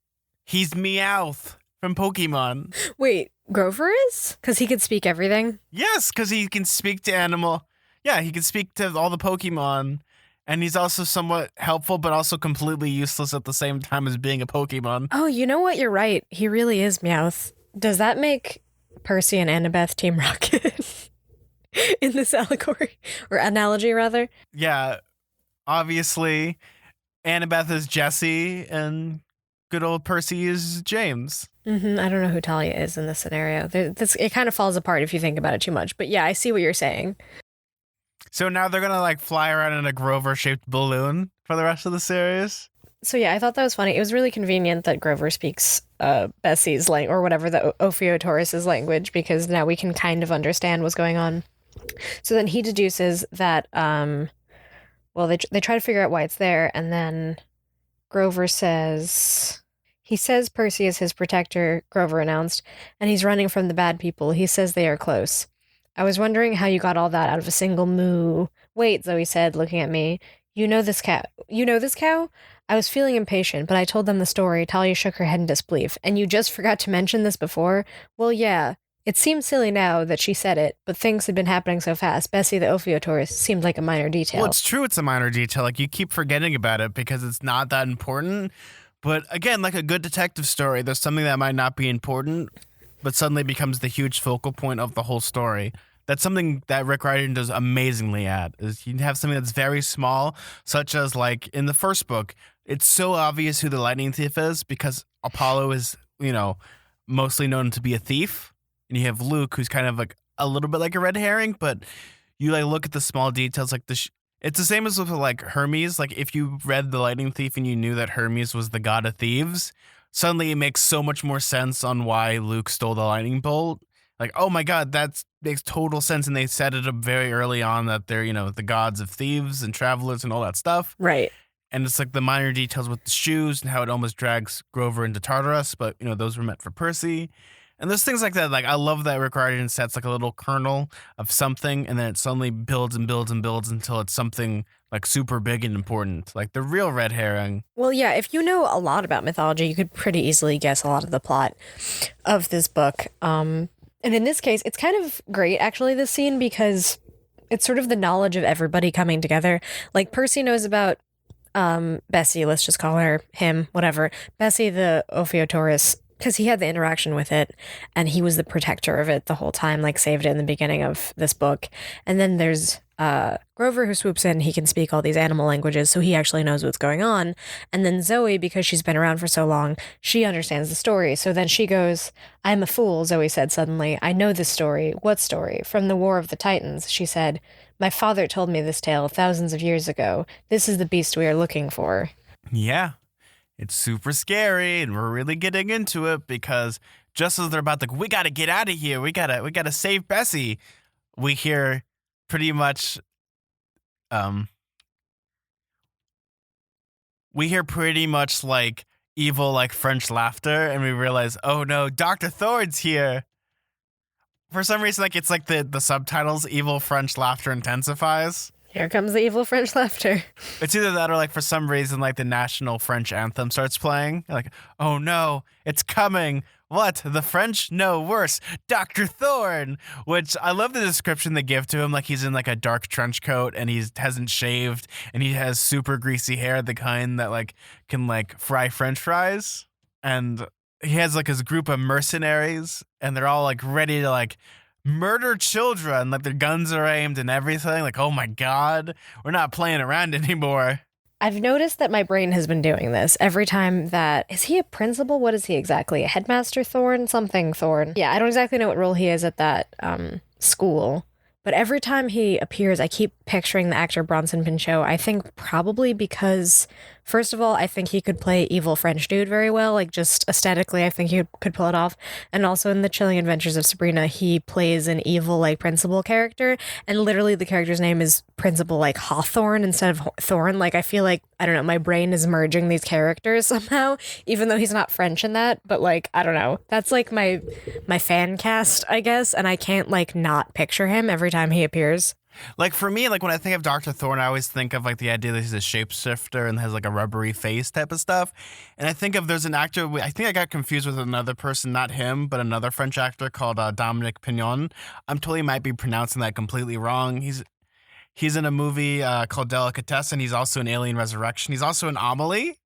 He's Meowth from Pokemon. Wait, Grover is? Because he could speak everything? Yes, because he can speak to animal. Yeah, he can speak to all the Pokemon. And he's also somewhat helpful, but also completely useless at the same time as being a Pokemon. Oh, you know what? You're right. He really is Meowth. Does that make Percy and Annabeth Team Rocket in this allegory? Or analogy, rather? Yeah, obviously, Annabeth is Jesse, and good old Percy is James. I don't know who Talia is in this scenario. It kind of falls apart if you think about it too much. But yeah, I see what you're saying. So now they're going to like fly around in a Grover-shaped balloon for the rest of the series? So yeah, I thought that was funny. It was really convenient that Grover speaks Bessie's language, or whatever, the Ophiotaurus' language, because now we can kind of understand what's going on. So then he deduces that, they try to figure out why it's there, and then Grover says... He says Percy is his protector, Grover announced, and he's running from the bad people. He says they are close. I was wondering how you got all that out of a single moo. Wait, Zoe said, looking at me. You know this cow? I was feeling impatient, but I told them the story. Talia shook her head in disbelief. And you just forgot to mention this before? Well, yeah. It seems silly now that she said it, but things had been happening so fast. Bessie the Ophiotaurus seemed like a minor detail. Well, it's true it's a minor detail. Like, you keep forgetting about it because it's not that important. But again, like a good detective story, there's something that might not be important, but suddenly becomes the huge focal point of the whole story. That's something that Rick Riordan does amazingly at, is you have something that's very small, such as like in the first book, it's so obvious who the lightning thief is because Apollo is, mostly known to be a thief. And you have Luke, who's kind of like a little bit like a red herring, but you like look at the small details, like it's the same as with like Hermes. Like if you read The Lightning Thief and you knew that Hermes was the god of thieves, suddenly it makes so much more sense on why Luke stole the lightning bolt. Like, oh my god, that makes total sense. And they set it up very early on that they're, the gods of thieves and travelers and all that stuff. Right. And it's like the minor details with the shoes and how it almost drags Grover into Tartarus, but those were meant for Percy. And there's things like that. Like I love that Rick Riordan sets like a little kernel of something, and then it suddenly builds and builds and builds until it's something like super big and important, like the real red herring. Well, yeah, if you know a lot about mythology, you could pretty easily guess a lot of the plot of this book. And in this case, it's kind of great, actually, this scene, because it's sort of the knowledge of everybody coming together. Like Percy knows about Bessie, let's just call her him, whatever. Bessie the Ophiotaurus, because he had the interaction with it and he was the protector of it the whole time, like saved it in the beginning of this book. And then there's Grover who swoops in. He can speak all these animal languages, so he actually knows what's going on. And then Zoe, because she's been around for so long, she understands the story. So then she goes, "I'm a fool," Zoe said suddenly. "I know this story." "What story?" "From the War of the Titans," she said. "My father told me this tale thousands of years ago. This is the beast we are looking for." Yeah. It's super scary, and we're really getting into it because just as they're about to, we got to get out of here. We gotta save Bessie. We hear pretty much, like evil, like French laughter, and we realize, oh no, Dr. Thorne's here. For some reason, like it's like the subtitles, evil French laughter intensifies. Here comes the evil French laughter. It's either that or like for some reason like the national French anthem starts playing. Like, oh no, it's coming. What? The French? No, worse. Dr. Thorne. Which I love the description they give to him. Like he's in like a dark trench coat and he hasn't shaved and he has super greasy hair, the kind that like can like fry French fries. And he has like his group of mercenaries and they're all like ready to like murder children, like their guns are aimed and everything. Like, oh my god, we're not playing around anymore. I've noticed that my brain has been doing this every time that... Is he a principal? What is he exactly? A headmaster Thorne? Something Thorne. Yeah, I don't exactly know what role he is at that school. But every time he appears, I keep picturing the actor Bronson Pinchot. I think probably because, first of all, I think he could play evil French dude very well. Like, just aesthetically, I think he could pull it off. And also in The Chilling Adventures of Sabrina, he plays an evil, like, principal character. And literally the character's name is Principal, like, Hawthorne instead of Thorne. Like, I feel like, I don't know, my brain is merging these characters somehow, even though he's not French in that. But, like, I don't know. That's, like, my fan cast, I guess. And I can't, like, not picture him every time he appears. Like for me, like when I think of Dr. Thorne, I always think of like the idea that he's a shapeshifter and has like a rubbery face type of stuff. And I think of there's an actor, I think I got confused with another person, not him, but another French actor called Dominic Pignon. I'm totally might be pronouncing that completely wrong. He's in a movie called Delicatessen. He's also in Alien Resurrection. He's also in Amelie.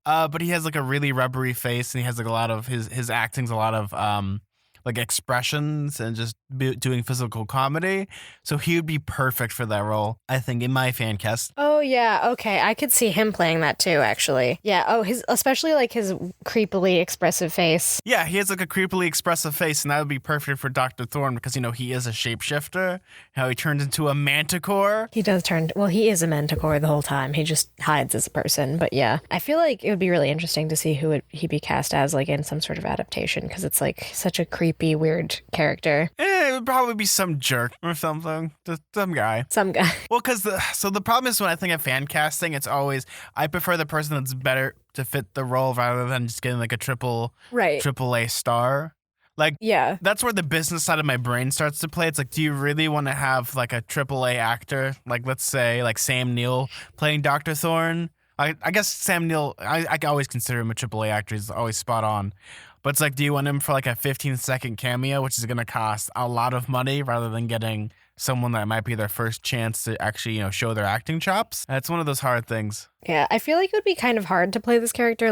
But he has like a really rubbery face and he has like a lot of his acting's a lot of like expressions and just doing physical comedy. So he would be perfect for that role, I think, in my fan cast. Oh, yeah. Okay. I could see him playing that too, actually. Yeah. Oh, especially like his creepily expressive face. Yeah, he has like a creepily expressive face, and that would be perfect for Dr. Thorne because, he is a shapeshifter, how he turns into a manticore. He does turn, well, he is a manticore the whole time. He just hides as a person. But yeah, I feel like it would be really interesting to see who he'd be cast as, like in some sort of adaptation, because it's like such a creepy, weird character. It would probably be some jerk or something. Just some guy. Well, because the problem is when I think of fan casting, it's always, I prefer the person that's better to fit the role rather than just getting like a triple A star. Like, yeah, that's where the business side of my brain starts to play. It's like, do you really want to have like a triple A actor? Like, let's say like Sam Neill playing Dr. Thorne. I guess Sam Neill, I always consider him a triple A actor. He's always spot on. But it's like, do you want him for like a 15-second cameo, which is going to cost a lot of money rather than getting someone that might be their first chance to actually, show their acting chops? It's one of those hard things. Yeah, I feel like it would be kind of hard to play this character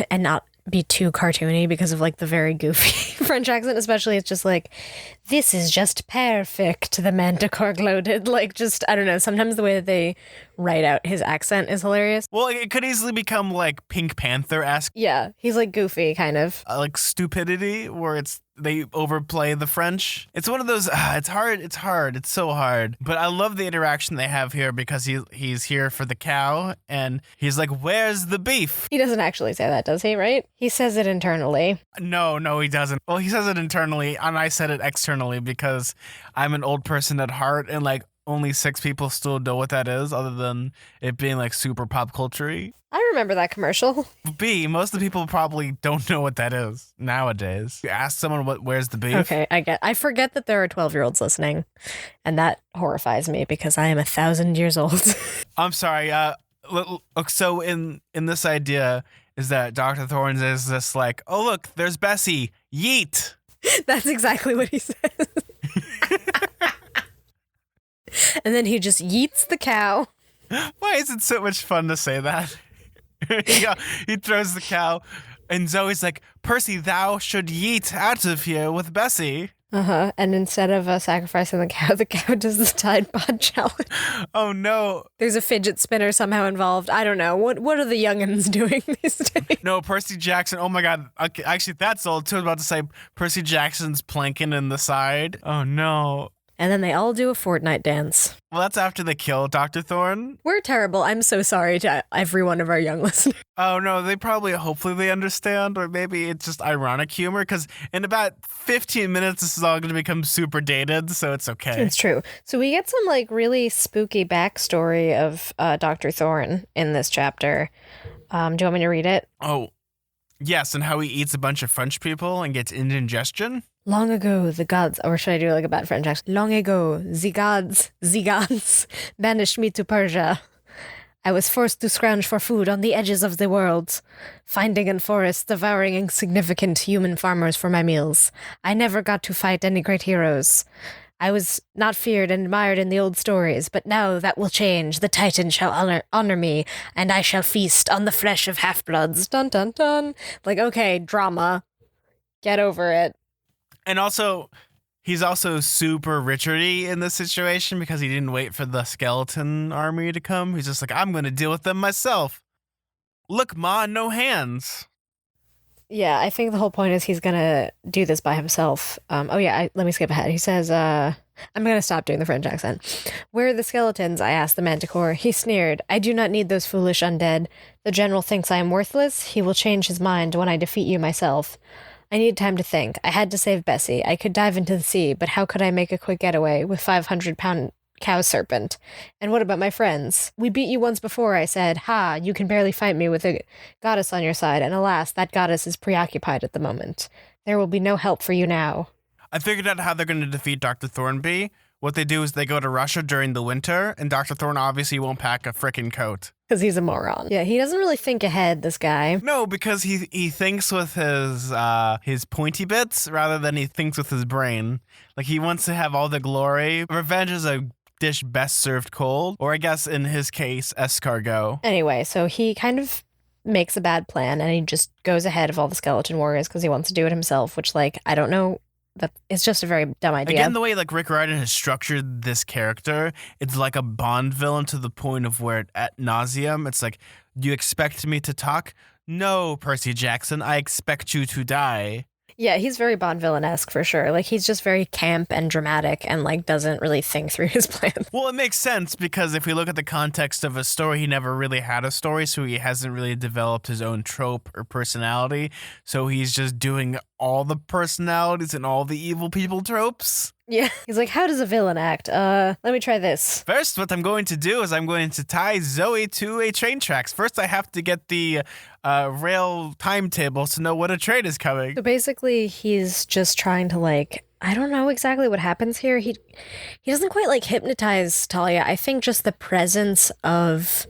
and not be too cartoony because of like the very goofy French accent, especially. It's just like, this is just perfect, the manticore gloated. Like, just, I don't know, sometimes the way that they write out his accent is hilarious. Well, it could easily become like Pink Panther-esque. Yeah, he's like goofy, kind of. Like stupidity, where it's they overplay the French. It's one of those, it's hard. It's so hard. But I love the interaction they have here because he's here for the cow and he's like, where's the beef? He doesn't actually say that, does he, right? He says it internally. No, he doesn't. Well, he says it internally and I said it externally because I'm an old person at heart and like only 6 people still know what that is other than it being like super pop culture-y. I remember that commercial. B, most of the people probably don't know what that is nowadays. You ask someone where's the beef? Okay, I forget that there are 12-year-olds listening, and that horrifies me because I am 1,000 years old. I'm sorry. So in this idea is that Dr. Thorne is this like, oh look, there's Bessie. Yeet. That's exactly what he says. And then he just yeets the cow. Why is it so much fun to say that? He throws the cow, and Zoe's like, Percy, thou should yeet out of here with Bessie. And instead of sacrificing the cow does the Tide Pod challenge. Oh no. There's a fidget spinner somehow involved. I don't know. What are the youngins doing these days? No, Percy Jackson. Oh my god. Okay, actually, that's old too. I was about to say Percy Jackson's planking in the side. Oh no. And then they all do a Fortnite dance. Well, that's after they kill Dr. Thorne. We're terrible. I'm so sorry to every one of our young listeners. Oh, no, hopefully they understand, or maybe it's just ironic humor, because in about 15 minutes, this is all going to become super dated, so it's okay. It's true. So we get some, like, really spooky backstory of Dr. Thorne in this chapter. Do you want me to read it? Oh, yes, and how he eats a bunch of French people and gets indigestion. Long ago, the gods, or should I do like a bad French accent? Long ago, the gods banished me to Persia. I was forced to scrounge for food on the edges of the world, finding in forests devouring insignificant human farmers for my meals. I never got to fight any great heroes. I was not feared and admired in the old stories, but now that will change. The Titan shall honor me, and I shall feast on the flesh of half-bloods. Dun, dun, dun. Like, okay, drama. Get over it. And also, he's also super Richardy in this situation because he didn't wait for the skeleton army to come. He's just like, I'm going to deal with them myself. Look, Ma, no hands. Yeah, I think the whole point is he's going to do this by himself. Let me skip ahead. He says, I'm going to stop doing the French accent. Where are the skeletons? I asked the Manticore. He sneered. I do not need those foolish undead. The general thinks I am worthless. He will change his mind when I defeat you myself. I need time to think. I had to save Bessie. I could dive into the sea, but how could I make a quick getaway with 500-pound cow serpent? And what about my friends? We beat you once before, I said. Ha, you can barely fight me with a goddess on your side, and alas, that goddess is preoccupied at the moment. There will be no help for you now. I figured out how they're going to defeat Dr. Thornby. What they do is they go to Russia during the winter, and Dr. Thorne obviously won't pack a frickin' coat. Because he's a moron. Yeah, he doesn't really think ahead, this guy. No, because he thinks with his pointy bits rather than he thinks with his brain. Like, he wants to have all the glory. Revenge is a dish best served cold, or I guess in his case, escargot. Anyway, so he kind of makes a bad plan, and he just goes ahead of all the skeleton warriors because he wants to do it himself, which, like, I don't know. That it's just a very dumb idea. Again, the way like Rick Riordan has structured this character, it's like a Bond villain to the point of where at nauseum, it's like, do you expect me to talk? No, Percy Jackson, I expect you to die. Yeah, he's very Bond villain-esque for sure. Like, he's just very camp and dramatic and, like, doesn't really think through his plans. Well, it makes sense because if we look at the context of a story, he never really had a story, so he hasn't really developed his own trope or personality. So he's just doing all the personalities and all the evil people tropes. Yeah. He's like, how does a villain act? Let me try this. First, what I'm going to do is I'm going to tie Zoe to a train tracks. First, I have to get the rail timetable to know what a train is coming. So basically, he's just trying to, like, I don't know exactly what happens here. He doesn't quite, like, hypnotize Talia. I think just the presence of,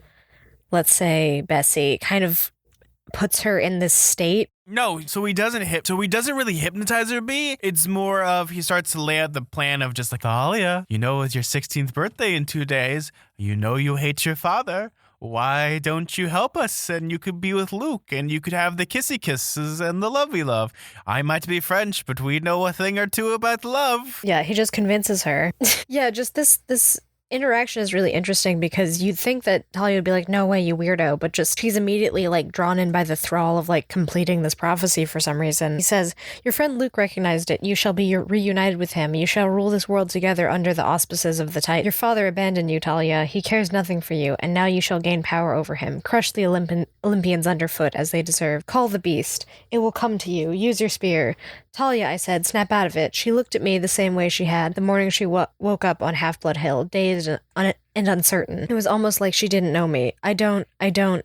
let's say, Bessie kind of puts her in this state. No, so he doesn't really hypnotize her, B. It's more of he starts to lay out the plan of just like, Talia, you know it's your 16th birthday in 2 days. You know you hate your father. Why don't you help us? And you could be with Luke, and you could have the kissy kisses and the lovey love. I might be French, but we know a thing or two about love. Yeah, he just convinces her. Yeah, just this interaction is really interesting because you'd think that Talia would be like, no way, you weirdo, but just he's immediately like drawn in by the thrall of like completing this prophecy for some reason. He says, your friend Luke recognized it. You shall be reunited with him. You shall rule this world together under the auspices of the Titan. Your father abandoned you, Talia. He cares nothing for you, and now you shall gain power over him. Crush the Olympians underfoot as they deserve. Call the beast. It will come to you. Use your spear. Talia, I said, snap out of it. She looked at me the same way she had the morning she woke up on Half-Blood Hill, dazed and uncertain. It was almost like she didn't know me. I don't.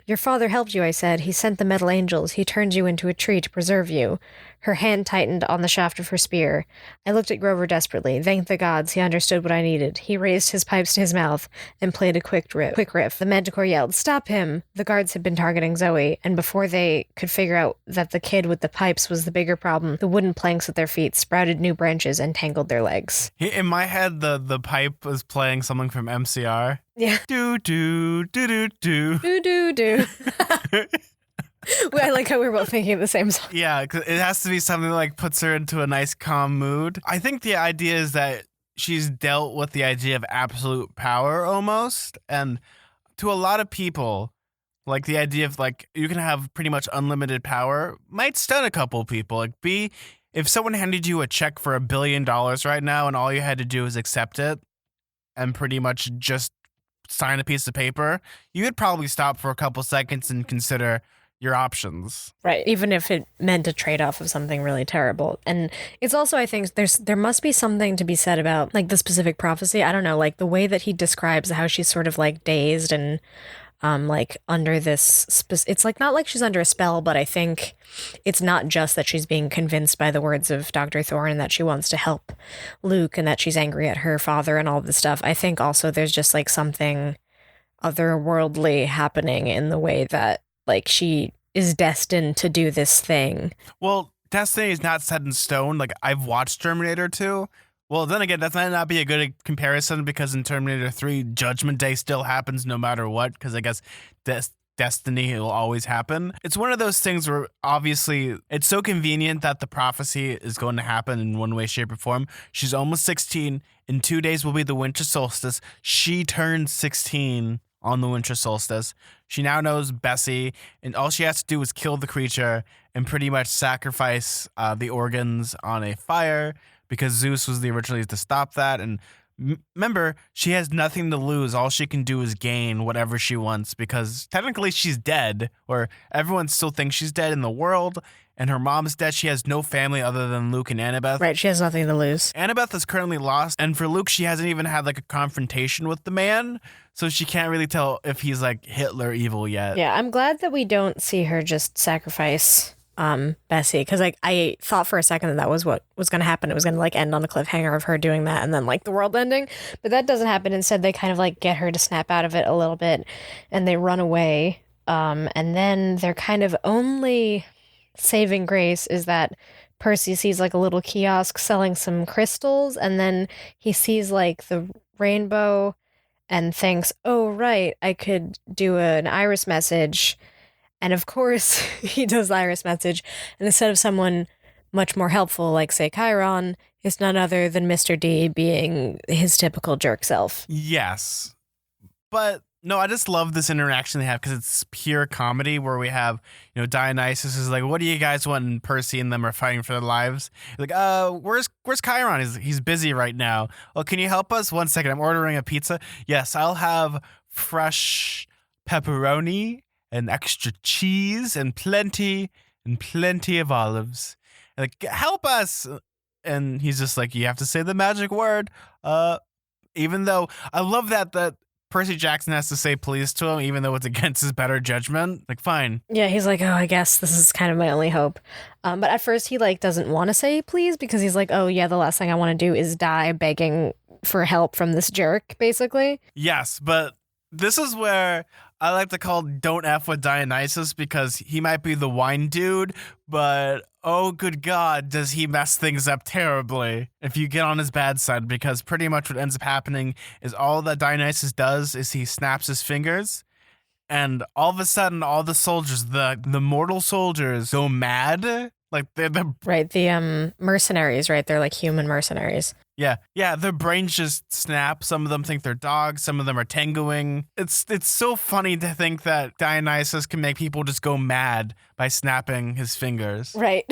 Your father helped you, I said. He sent the metal angels. He turned you into a tree to preserve you. Her hand tightened on the shaft of her spear. I looked at Grover desperately. Thank the gods, he understood what I needed. He raised his pipes to his mouth and played a quick riff. The Manticore yelled, stop him! The guards had been targeting Zoe, and before they could figure out that the kid with the pipes was the bigger problem, the wooden planks at their feet sprouted new branches and tangled their legs. In my head, the pipe was playing something from MCR. Yeah. Do do do do do. Do do do. I like how we were both thinking of the same song. Yeah, 'cause it has to be something that like puts her into a nice calm mood. I think the idea is that she's dealt with the idea of absolute power almost, and to a lot of people, like the idea of like you can have pretty much unlimited power might stun a couple people. Like if someone handed you a check for $1 billion right now and all you had to do is accept it and pretty much just sign a piece of paper, you would probably stop for a couple seconds and consider your options. Right. Even if it meant a trade-off of something really terrible. And it's also, I think, there must be something to be said about like the specific prophecy. I don't know, like the way that he describes how she's sort of like dazed and like under this, it's like not like she's under a spell, but I think it's not just that she's being convinced by the words of Dr. Thorne and that she wants to help Luke and that she's angry at her father and all this stuff. I think also there's just like something otherworldly happening in the way that like she is destined to do this thing. Well, destiny is not set in stone. Like I've watched Terminator 2. Well, then again, that might not be a good comparison because in Terminator 3, Judgment Day still happens no matter what, because I guess destiny will always happen. It's one of those things where obviously it's so convenient that the prophecy is going to happen in one way, shape, or form. She's almost 16. In 2 days will be the winter solstice. She turned 16 on the winter solstice. She now knows Bessie, and all she has to do is kill the creature and pretty much sacrifice the organs on a fire, because Zeus was the originally to stop that. And remember, she has nothing to lose. All she can do is gain whatever she wants, because technically she's dead, or everyone still thinks she's dead in the world, and her mom's dead. She has no family other than Luke and Annabeth. Right, she has nothing to lose. Annabeth is currently lost, and for Luke, she hasn't even had like a confrontation with the man, so she can't really tell if he's like Hitler evil yet. Yeah, I'm glad that we don't see her just sacrifice Bessie, because like I thought for a second that was what was going to happen. It was going to like end on a cliffhanger of her doing that and then like the world ending, but that doesn't happen. Instead, they kind of like get her to snap out of it a little bit, and they run away. And then they're kind of only saving grace is that Percy sees like a little kiosk selling some crystals, and then he sees like the rainbow and thinks, oh right, I could do an iris message. And of course, he does the iris message, and instead of someone much more helpful, like, say, Chiron, it's none other than Mr. D being his typical jerk self. Yes. But, no, I just love this interaction they have, because it's pure comedy, where we have, you know, Dionysus is like, what do you guys want? And Percy and them are fighting for their lives. Like, where's Chiron? He's busy right now. Oh, can you help us? 1 second, I'm ordering a pizza. Yes, I'll have fresh pepperoni and extra cheese and plenty of olives. And like, help us. And he's just like, you have to say the magic word. Even though I love that Percy Jackson has to say please to him, even though it's against his better judgment. Like, fine. Yeah, he's like, oh, I guess this is kind of my only hope. But at first he like doesn't want to say please, because he's like, oh yeah, the last thing I want to do is die begging for help from this jerk, basically. Yes, but this is where I like to call don't F with Dionysus, because he might be the wine dude, but oh good God, does he mess things up terribly if you get on his bad side, because pretty much what ends up happening is all that Dionysus does is he snaps his fingers, and all of a sudden all the soldiers, the mortal soldiers, go mad. Like they're right, the mercenaries, right? They're like human mercenaries. Yeah, their brains just snap. Some of them think they're dogs. Some of them are tangoing. It's so funny to think that Dionysus can make people just go mad by snapping his fingers. Right.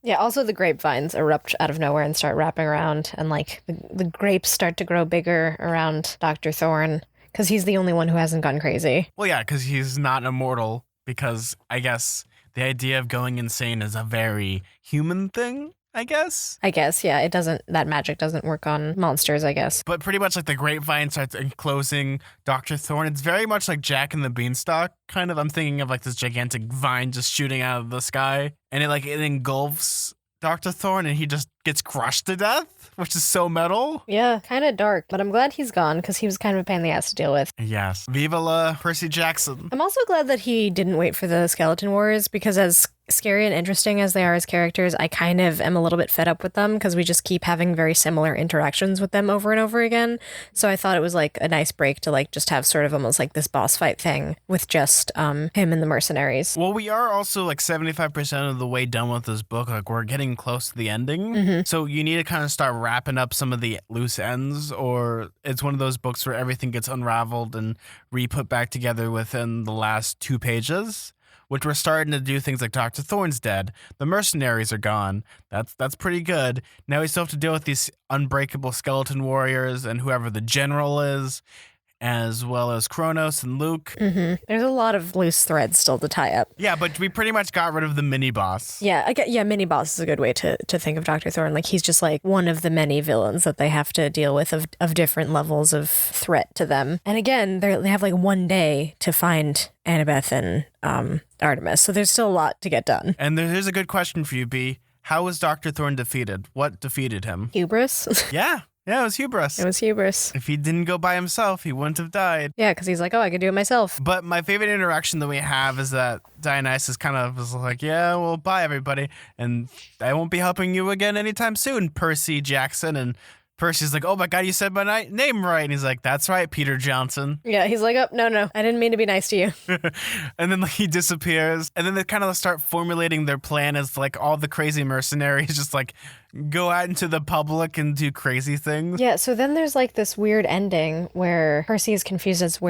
Yeah, also the grapevines erupt out of nowhere and start wrapping around, and like the grapes start to grow bigger around Dr. Thorne because he's the only one who hasn't gone crazy. Well, yeah, because he's not immortal, because I guess the idea of going insane is a very human thing, I guess. Yeah, that magic doesn't work on monsters, I guess. But pretty much like the grapevine starts enclosing Dr. Thorne. It's very much like Jack and the Beanstalk, kind of. I'm thinking of like this gigantic vine just shooting out of the sky, and it engulfs Dr. Thorne, and he just gets crushed to death, which is so metal. Yeah, kind of dark, but I'm glad he's gone because he was kind of a pain in the ass to deal with. Yes. Viva la Percy Jackson. I'm also glad that he didn't wait for the Skeleton Wars because as scary and interesting as they are as characters, I kind of am a little bit fed up with them because we just keep having very similar interactions with them over and over again. So I thought it was like a nice break to like just have sort of almost like this boss fight thing with just him and the mercenaries. Well, we are also like 75% of the way done with this book. Like we're getting close to the ending. Mm-hmm. So you need to kind of start wrapping up some of the loose ends, or it's one of those books where everything gets unraveled and re-put back together within the last 2 pages. Which we're starting to do things like Dr. Thorne's dead. The mercenaries are gone. That's pretty good. Now we still have to deal with these unbreakable skeleton warriors and whoever the general is, as well as Kronos and Luke. Mm-hmm. There's a lot of loose threads still to tie up. Yeah, but we pretty much got rid of the mini boss. Yeah, mini boss is a good way to think of Dr. Thorne. Like he's just like one of the many villains that they have to deal with of different levels of threat to them. And again, they have like one day to find Annabeth and Artemis, so there's still a lot to get done. And here's a good question for you, B. How was Dr. Thorne defeated? What defeated him? Hubris? Yeah, it was hubris. It was hubris. If he didn't go by himself, he wouldn't have died. Yeah, because he's like, oh, I could do it myself. But my favorite interaction that we have is that Dionysus kind of was like, yeah, well, bye, everybody. And I won't be helping you again anytime soon, Percy Jackson. And Percy's like, oh my God, you said my name right. And he's like, that's right, Peter Johnson. Yeah, he's like, oh, no, I didn't mean to be nice to you. And then like, he disappears. And then they kind of start formulating their plan as like all the crazy mercenaries just like go out into the public and do crazy things. Yeah, so then there's like this weird ending where Percy is confused as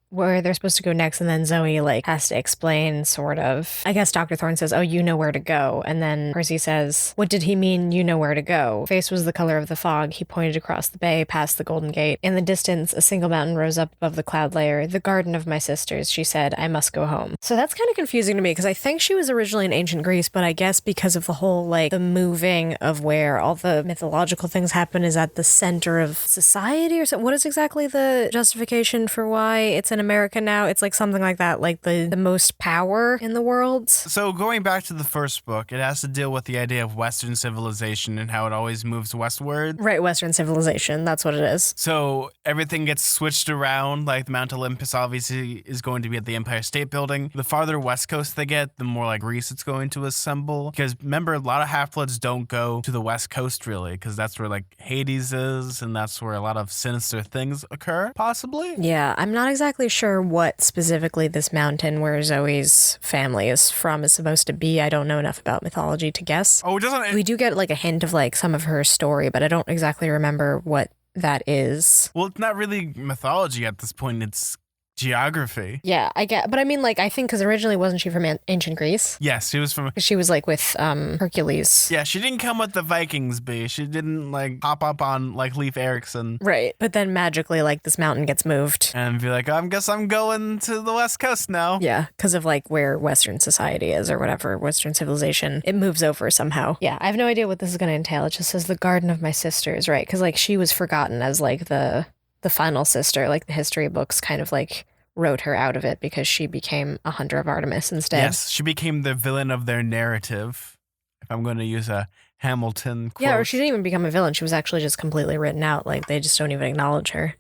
where they're supposed to go next, and then Zoe like has to explain sort of. I guess Dr. Thorne says, oh, you know where to go, and then Percy says, what did he mean, you know where to go? Face was the color of the fog. He pointed across the bay past the Golden Gate. In the distance a single mountain rose up above the cloud layer. The garden of my sisters, she said, I must go home. So that's kind of confusing to me because I think she was originally in ancient Greece, but I guess because of the whole like the moving of where all the mythological things happen is at the center of society or something. What is exactly the justification for why it's in America now? It's like something like that, like the most power in the world. So going back to the first book, it has to deal with the idea of Western civilization and how it always moves westward. Right, Western civilization, that's what it is. So everything gets switched around, like Mount Olympus obviously is going to be at the Empire State Building. The farther west coast they get, the more like Greece it's going to assemble. Because remember, a lot of Half-Bloods don't go to the west coast really, because that's where like Hades is, and that's where a lot of sinister things occur, possibly. Yeah, I'm not exactly sure what specifically this mountain where Zoe's family is from is supposed to be. I don't know enough about mythology to guess. Oh, it doesn't. We do get like a hint of like some of her story, but I don't exactly remember what that is. Well, it's not really mythology at this point. It's geography. Yeah, I get, but I mean, like, I think because originally wasn't she from ancient Greece? Yes, she was from. She was like with Hercules. Yeah, she didn't come with the Vikings, B. She didn't like hop up on like Leif Erikson. Right, but then magically, like, this mountain gets moved. And be like, I guess I'm going to the West Coast now. Yeah, because of like where Western society is or whatever, Western civilization, it moves over somehow. Yeah, I have no idea what this is going to entail. It just says the garden of my sisters, right? Because like she was forgotten as like the final sister, like the history books kind of like wrote her out of it because she became a hunter of Artemis instead. Yes, she became the villain of their narrative. If I'm going to use a Hamilton quote. Yeah, or she didn't even become a villain. She was actually just completely written out. Like they just don't even acknowledge her,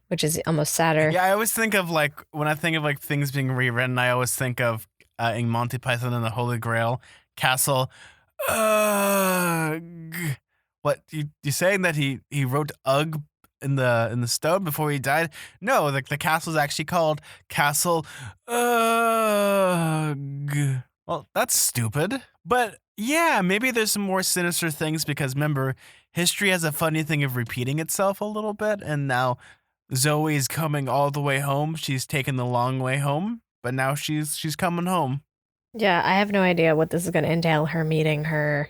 which is almost sadder. Yeah, I always think of like, when I think of like things being rewritten, I always think of in Monty Python and the Holy Grail, Castle. What, you saying that he wrote Ugh in the stone before he died? No, like the castle's actually called Castle Ugh. Well, that's stupid. But yeah, maybe there's some more sinister things because remember, history has a funny thing of repeating itself a little bit, and now Zoe's coming all the way home. She's taken the long way home, but now she's coming home. Yeah, I have no idea what this is going to entail. Her meeting her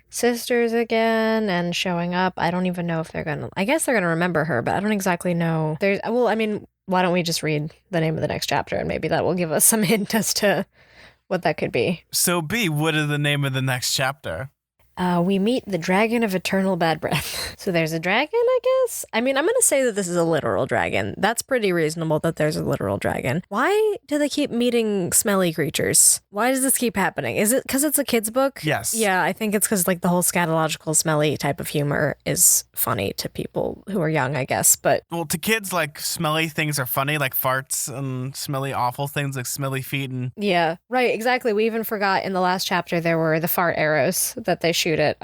sisters again and showing up. I don't even know if they're going to, I guess they're going to remember her, but I don't exactly know. Well, I mean, why don't we just read the name of the next chapter and maybe that will give us some hint as to what that could be. So, B, what is the name of the next chapter? We meet the dragon of eternal bad breath. So there's a dragon, I guess? I mean, I'm going to say that this is a literal dragon. That's pretty reasonable that there's a literal dragon. Why do they keep meeting smelly creatures? Why does this keep happening? Is it because it's a kid's book? Yes. Yeah, I think it's because like the whole scatological smelly type of humor is funny to people who are young, I guess. But well, to kids, like smelly things are funny, like farts, and smelly awful things like smelly feet. And yeah, right, exactly. We even forgot in the last chapter there were the fart arrows that they shoot at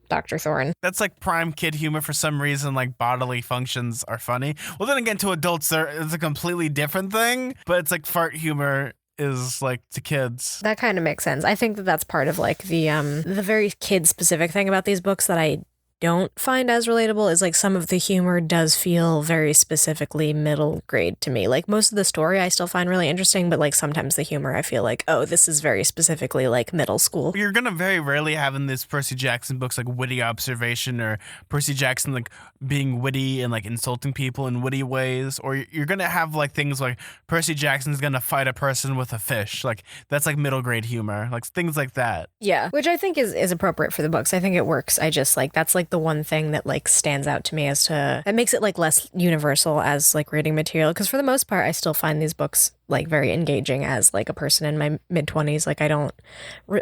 Dr. Thorne. That's like prime kid humor for some reason, like bodily functions are funny. Well, then again, to adults, it's a completely different thing, but it's like fart humor is like to kids. That kind of makes sense. I think that that's part of like the very kid specific thing about these books that I don't find as relatable is like some of the humor does feel very specifically middle grade to me. Like most of the story I still find really interesting, but like sometimes the humor I feel like, oh, this is very specifically like middle school. You're gonna very rarely have in these Percy Jackson books like witty observation or Percy Jackson like being witty and like insulting people in witty ways, or you're gonna have like things like Percy Jackson's gonna fight a person with a fish. Like that's like middle grade humor, like things like that. Yeah, which I think is appropriate for the books. I think it works. I just like that's like the one thing that like stands out to me as to that makes it like less universal as like reading material, because for the most part I still find these books like very engaging as like a person in my mid-20s. Like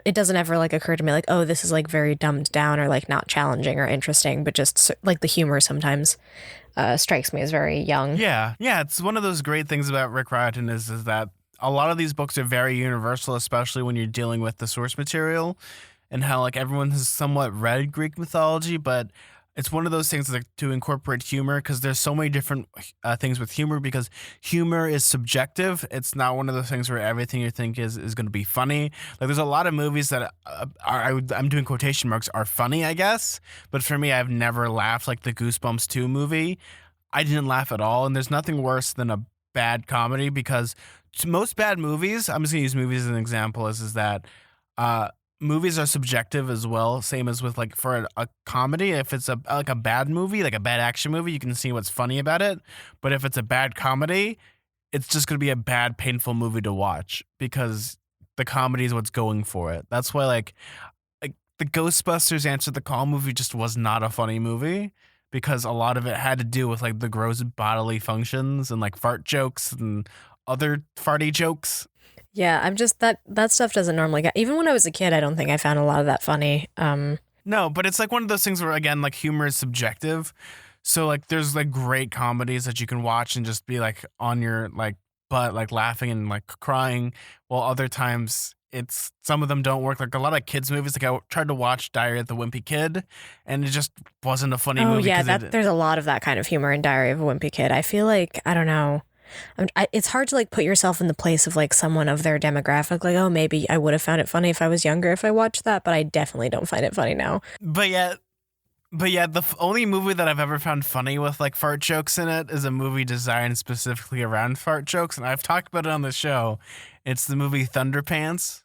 it doesn't ever like occur to me like, oh, this is like very dumbed down or like not challenging or interesting, but just like the humor sometimes strikes me as very young. Yeah, it's one of those great things about Rick Riordan is that a lot of these books are very universal, especially when you're dealing with the source material and how like everyone has somewhat read Greek mythology, but it's one of those things like to incorporate humor because there's so many different things with humor because humor is subjective. It's not one of those things where everything you think is going to be funny. Like there's a lot of movies that I'm doing quotation marks are funny, I guess. But for me, I've never laughed like the Goosebumps 2 movie. I didn't laugh at all. And there's nothing worse than a bad comedy because most bad movies, I'm just going to use movies as an example, is that movies are subjective as well, same as with like for a comedy. If it's a bad movie, like a bad action movie, you can see what's funny about it. But if it's a bad comedy, it's just going to be a bad, painful movie to watch because the comedy is what's going for it. That's why like the Ghostbusters Answer the Call movie just was not a funny movie because a lot of it had to do with like the gross bodily functions and like fart jokes and other farty jokes. Yeah, I'm just that stuff doesn't normally get. Even when I was a kid, I don't think I found a lot of that funny. No, but it's like one of those things where again, like humor is subjective. So like there's like great comedies that you can watch and just be like on your like butt, like laughing and like crying. While other times it's some of them don't work. Like a lot of kids movies. Like I tried to watch Diary of the Wimpy Kid, and it just wasn't a funny movie. Oh yeah, there's a lot of that kind of humor in Diary of a Wimpy Kid. I feel like I don't know. It's hard to like put yourself in the place of like someone of their demographic. Like, oh, maybe I would have found it funny if I was younger if I watched that, but I definitely don't find it funny now. But yeah, the only movie that I've ever found funny with like fart jokes in it is a movie designed specifically around fart jokes, and I've talked about it on the show. It's the movie Thunderpants.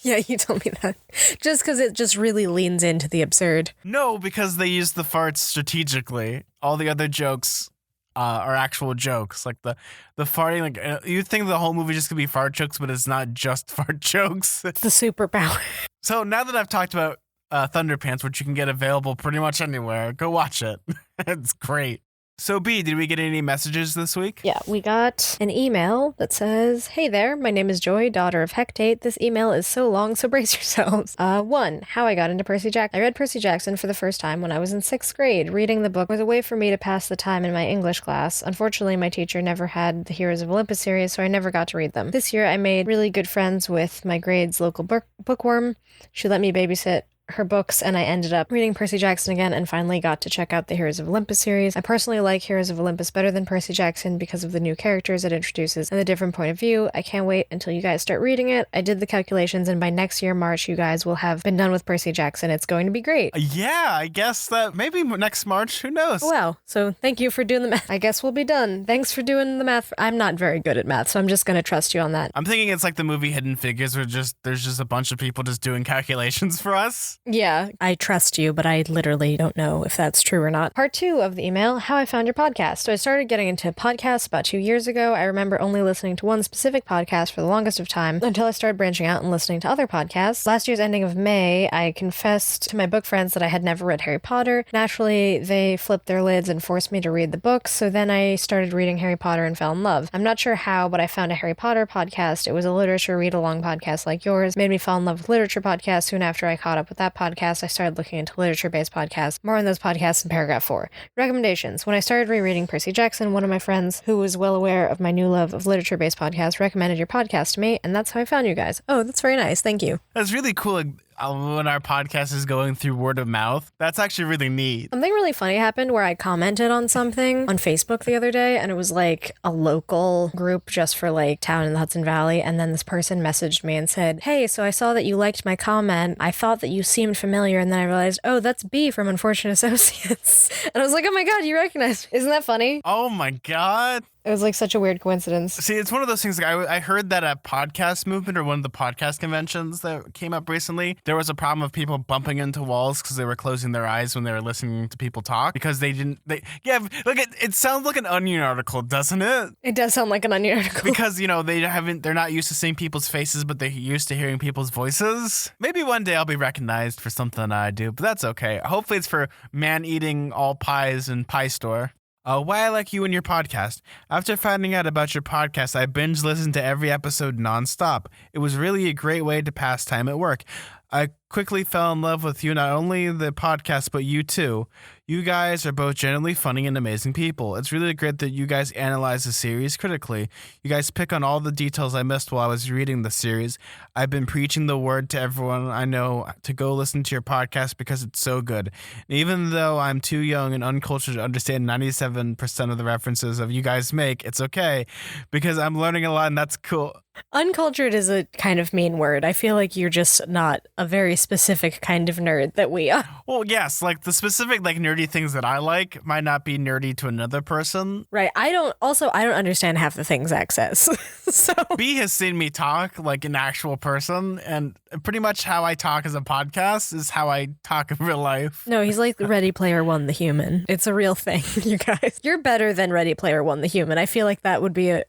Yeah, you told me that. Just because it just really leans into the absurd. No, because they use the farts strategically. All the other jokes are actual jokes. Like the farting, like you think the whole movie just could be fart jokes, but it's not just fart jokes. It's the superpower. So now that I've talked about Thunderpants, which you can get available pretty much anywhere, go watch it. It's great. So B, did we get any messages this week? Yeah, we got an email that says, "Hey there, my name is Joy, daughter of Hecate. This email is so long, so brace yourselves. 1. How I got into Percy Jackson. I read Percy Jackson for the first time when I was in 6th grade. Reading the book was a way for me to pass the time in my English class. Unfortunately, my teacher never had the Heroes of Olympus series, so I never got to read them. This year, I made really good friends with my grade's local bookworm. She let me babysit her books, and I ended up reading Percy Jackson again and finally got to check out the Heroes of Olympus series. I personally like Heroes of Olympus better than Percy Jackson because of the new characters it introduces and the different point of view. I can't wait until you guys start reading it. I did the calculations, and by next year, March, you guys will have been done with Percy Jackson. It's going to be great. Yeah, I guess that maybe next March. Who knows? Wow. So thank you for doing the math. I guess we'll be done. Thanks for doing the math. I'm not very good at math, so I'm just going to trust you on that. I'm thinking it's like the movie Hidden Figures, where there's just a bunch of people just doing calculations for us. Yeah, I trust you, but I literally don't know if that's true or not. Part 2 of the email, how I found your podcast. So I started getting into podcasts about 2 years ago. I remember only listening to one specific podcast for the longest of time until I started branching out and listening to other podcasts. Last year's ending of May, I confessed to my book friends that I had never read Harry Potter. Naturally, they flipped their lids and forced me to read the books, so then I started reading Harry Potter and fell in love. I'm not sure how, but I found a Harry Potter podcast. It was a literature read-along podcast like yours. Made me fall in love with literature podcasts. Soon after I caught up with that podcast, I started looking into literature-based podcasts. More on those podcasts in paragraph 4. Recommendations. When I started rereading Percy Jackson, one of my friends, who was well aware of my new love of literature-based podcasts, recommended your podcast to me, and that's how I found you guys. Oh, that's very nice. Thank you. That's really cool. When our podcast is going through word of mouth, that's actually really neat. Something really funny happened where I commented on something on Facebook the other day, and it was like a local group just for like town in the Hudson Valley, and then this person messaged me and said, hey, so I saw that you liked my comment. I thought that you seemed familiar, and then I realized, oh, that's B from Unfortunate Associates. And I was like, oh my god, you recognized me. Isn't that funny? Oh my god. It was like such a weird coincidence. See, it's one of those things. Like I heard that at podcast movement or one of the podcast conventions that came up recently, there was a problem of people bumping into walls because they were closing their eyes when they were listening to people talk because look, it sounds like an Onion article, doesn't it? It does sound like an Onion article. Because, they're not used to seeing people's faces, but they're used to hearing people's voices. Maybe one day I'll be recognized for something I do, but that's okay. Hopefully it's for man eating all pies and pie store. Why I like you and your podcast. After finding out about your podcast, I binge listened to every episode nonstop. It was really a great way to pass time at work. I quickly fell in love with you, not only the podcast, but you too. You guys are both genuinely funny and amazing people. It's really great that you guys analyze the series critically. You guys pick on all the details I missed while I was reading the series. I've been preaching the word to everyone I know to go listen to your podcast because it's so good. And even though I'm too young and uncultured to understand 97% of the references of you guys make, it's okay because I'm learning a lot and that's cool. Uncultured is a kind of mean word. I feel like you're just not a very specific kind of nerd that we are. Well, yes, like the specific nerdy things that I like might not be nerdy to another person. Right. I don't understand half the things Zach says. So B has seen me talk like an actual person, and pretty much how I talk as a podcast is how I talk in real life. No, he's like the Ready Player One, the human. It's a real thing, you guys. You're better than Ready Player One, the human. I feel like that would be a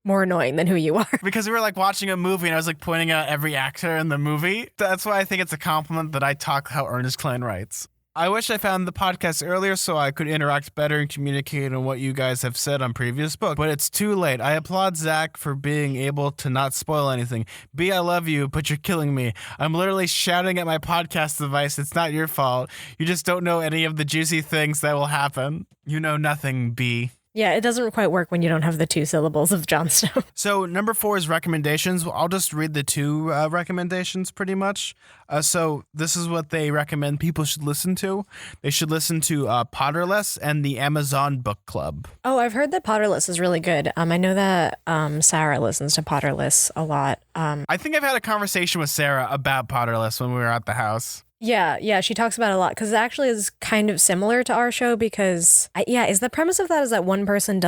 more annoying than who you are. Because we were like watching a movie and I was like pointing out every actor in the movie. That's why I think it's a compliment that I talk how Ernest Klein writes. I wish I found the podcast earlier so I could interact better and communicate on what you guys have said on previous books, but it's too late. I applaud Zach for being able to not spoil anything. B, I love you, but you're killing me. I'm literally shouting at my podcast device. It's not your fault. You just don't know any of the juicy things that will happen. You know nothing, B. Yeah, it doesn't quite work when you don't have the 2 syllables of Jon Snow. So number 4 is recommendations. I'll just read the 2 recommendations pretty much. So this is what they recommend people should listen to. They should listen to Potterless and the Amazon Book Club. Oh, I've heard that Potterless is really good. I know that Sarah listens to Potterless a lot. I think I've had a conversation with Sarah about Potterless when we were at the house. Yeah, she talks about it a lot because it actually is kind of similar to our show because, is the premise of that is that one person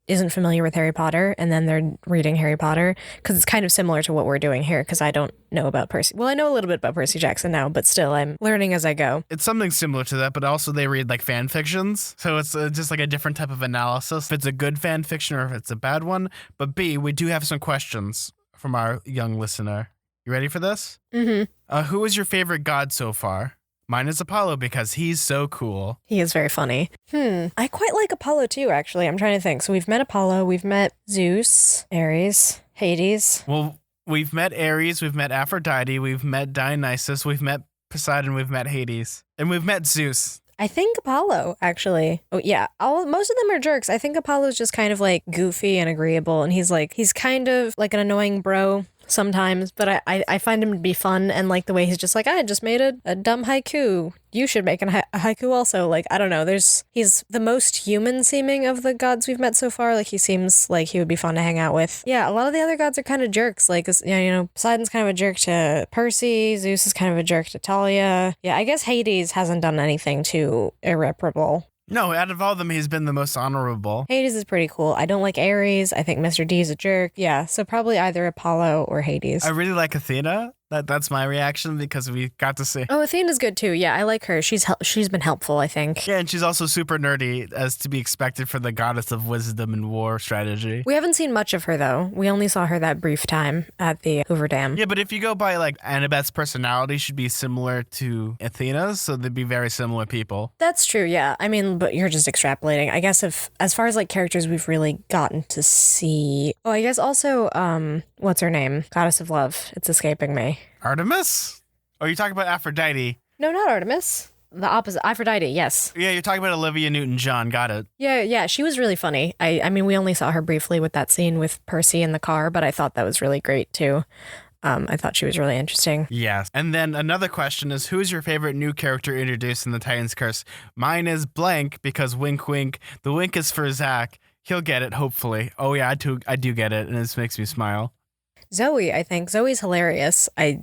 isn't familiar with Harry Potter and then they're reading Harry Potter because it's kind of similar to what we're doing here because I don't know about Percy. Well, I know a little bit about Percy Jackson now, but still I'm learning as I go. It's something similar to that, but also they read like fan fictions. So it's just like a different type of analysis. If it's a good fan fiction or if it's a bad one. But B, we do have some questions from our young listener. You ready for this? Mm-hmm. Who is your favorite god so far? Mine is Apollo because he's so cool. He is very funny. I quite like Apollo too, actually. I'm trying to think. So we've met Apollo, we've met Zeus, Ares, Hades. Well, we've met Ares, we've met Aphrodite, we've met Dionysus, we've met Poseidon, we've met Hades, and we've met Zeus. I think Apollo, actually. Oh, yeah. Most of them are jerks. I think Apollo's just kind of like goofy and agreeable. And he's kind of like an annoying bro sometimes, but I find him to be fun, and like the way he's just like, I just made a dumb haiku. You should make a haiku also. Like, I don't know. He's the most human seeming of the gods we've met so far. Like, he seems like he would be fun to hang out with. Yeah, a lot of the other gods are kind of jerks. Like, Poseidon's kind of a jerk to Percy. Zeus is kind of a jerk to Talia. Yeah, I guess Hades hasn't done anything too irreparable. No, out of all of them, he's been the most honorable. Hades is pretty cool. I don't like Ares. I think Mr. D is a jerk. Yeah, so probably either Apollo or Hades. I really like Athena. That's my reaction because we got to see. Oh, Athena's good too. Yeah, I like her. She's been helpful, I think. Yeah, and she's also super nerdy, as to be expected for the goddess of wisdom and war strategy. We haven't seen much of her though. We only saw her that brief time at the Hoover Dam. Yeah, but if you go by like Annabeth's personality should be similar to Athena's, so they'd be very similar people. That's true. Yeah, I mean, but you're just extrapolating. I guess as far as like characters we've really gotten to see. Oh, I guess also what's her name? Goddess of Love. It's escaping me. Artemis? Or are you talking about Aphrodite? No, not Artemis. The opposite. Aphrodite, yes. Yeah, you're talking about Olivia Newton-John. Got it. Yeah, she was really funny. I mean, we only saw her briefly with that scene with Percy in the car, but I thought that was really great too. I thought she was really interesting. Yes. And then another question is, who's your favorite new character introduced in the Titan's Curse? Mine is blank because wink, wink. The wink is for Zach. He'll get it, hopefully. Oh, yeah, I do get it, and this makes me smile. Zoe, I think. Zoe's hilarious. I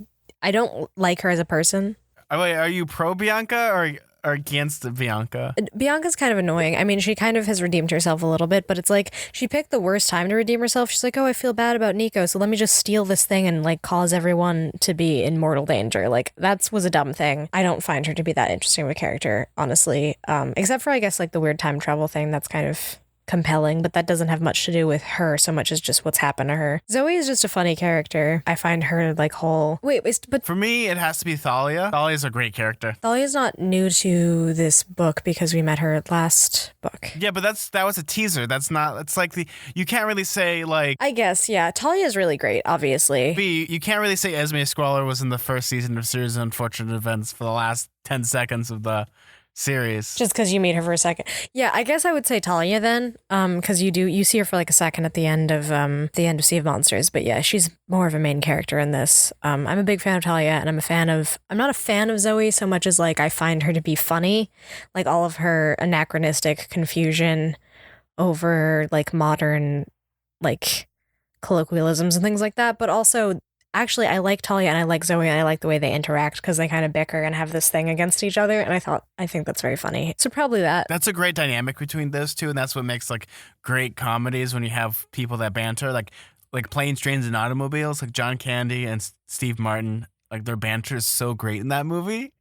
don't like her as a person. Oh, wait, are you pro Bianca or against Bianca? Bianca's kind of annoying. I mean, she kind of has redeemed herself a little bit, but it's like she picked the worst time to redeem herself. She's like, oh, I feel bad about Nico, so let me just steal this thing and like cause everyone to be in mortal danger. Like, that was a dumb thing. I don't find her to be that interesting of a character, honestly. Except for, I guess, like the weird time travel thing. That's kind of compelling, but that doesn't have much to do with her so much as just what's happened to her. Zoe is just a funny character. I find her like whole... but for me, it has to be Thalia. Thalia's a great character. Thalia's not new to this book because we met her last book. Yeah, but that was a teaser. That's not... It's like you can't really say like... I guess, yeah. Talia's really great, obviously. B, you can't really say Esme Squalor was in the first season of Series of Unfortunate Events for the last 10 seconds of the series. Just because you meet her for a second. Yeah, I guess I would say Talia then, because you see her for like a second at the end of Sea of Monsters. But yeah, she's more of a main character in this. I'm a big fan of Talia, and I'm not a fan of Zoe so much as like I find her to be funny, like all of her anachronistic confusion over like modern like colloquialisms and things like that, but also. Actually, I like Talia and I like Zoe and I like the way they interact because they kind of bicker and have this thing against each other. And I think that's very funny. So probably that. That's a great dynamic between those two. And that's what makes like great comedies when you have people that banter, like Planes, Trains, and Automobiles, like John Candy and Steve Martin. Like their banter is so great in that movie.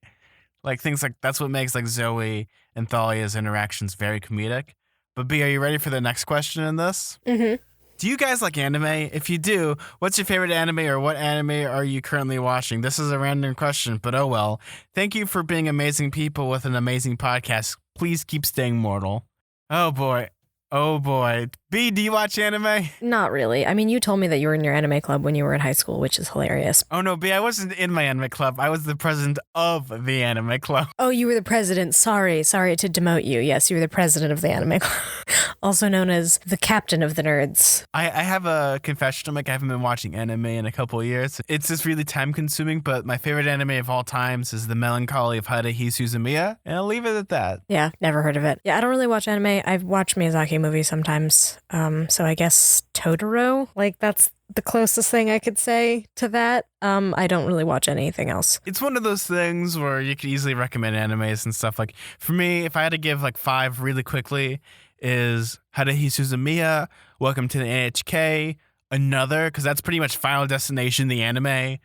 Like things like that's what makes like Zoe and Thalia's interactions very comedic. But B, are you ready for the next question in this? Mm-hmm. Do you guys like anime? If you do, what's your favorite anime or what anime are you currently watching? This is a random question, but oh well. Thank you for being amazing people with an amazing podcast. Please keep staying mortal. Oh boy. Oh boy. B, do you watch anime? Not really. I mean, you told me that you were in your anime club when you were in high school, which is hilarious. Oh no, B, I wasn't in my anime club. I was the president of the anime club. Oh, you were the president. Sorry to demote you. Yes, you were the president of the anime club. Also known as the captain of the nerds. I have a confession to make. I haven't been watching anime in a couple of years. It's just really time consuming, but my favorite anime of all times is The Melancholy of Haruhi Suzumiya, and I'll leave it at that. Yeah, never heard of it. Yeah, I don't really watch anime. I've watched Miyazaki movies sometimes. So I guess Totoro, like that's the closest thing I could say to that. I don't really watch anything else. It's one of those things where you could easily recommend animes and stuff. Like for me, if I had to give like 5 really quickly, is Haruhi Suzumiya, Welcome to the NHK, Another, because that's pretty much Final Destination, the anime.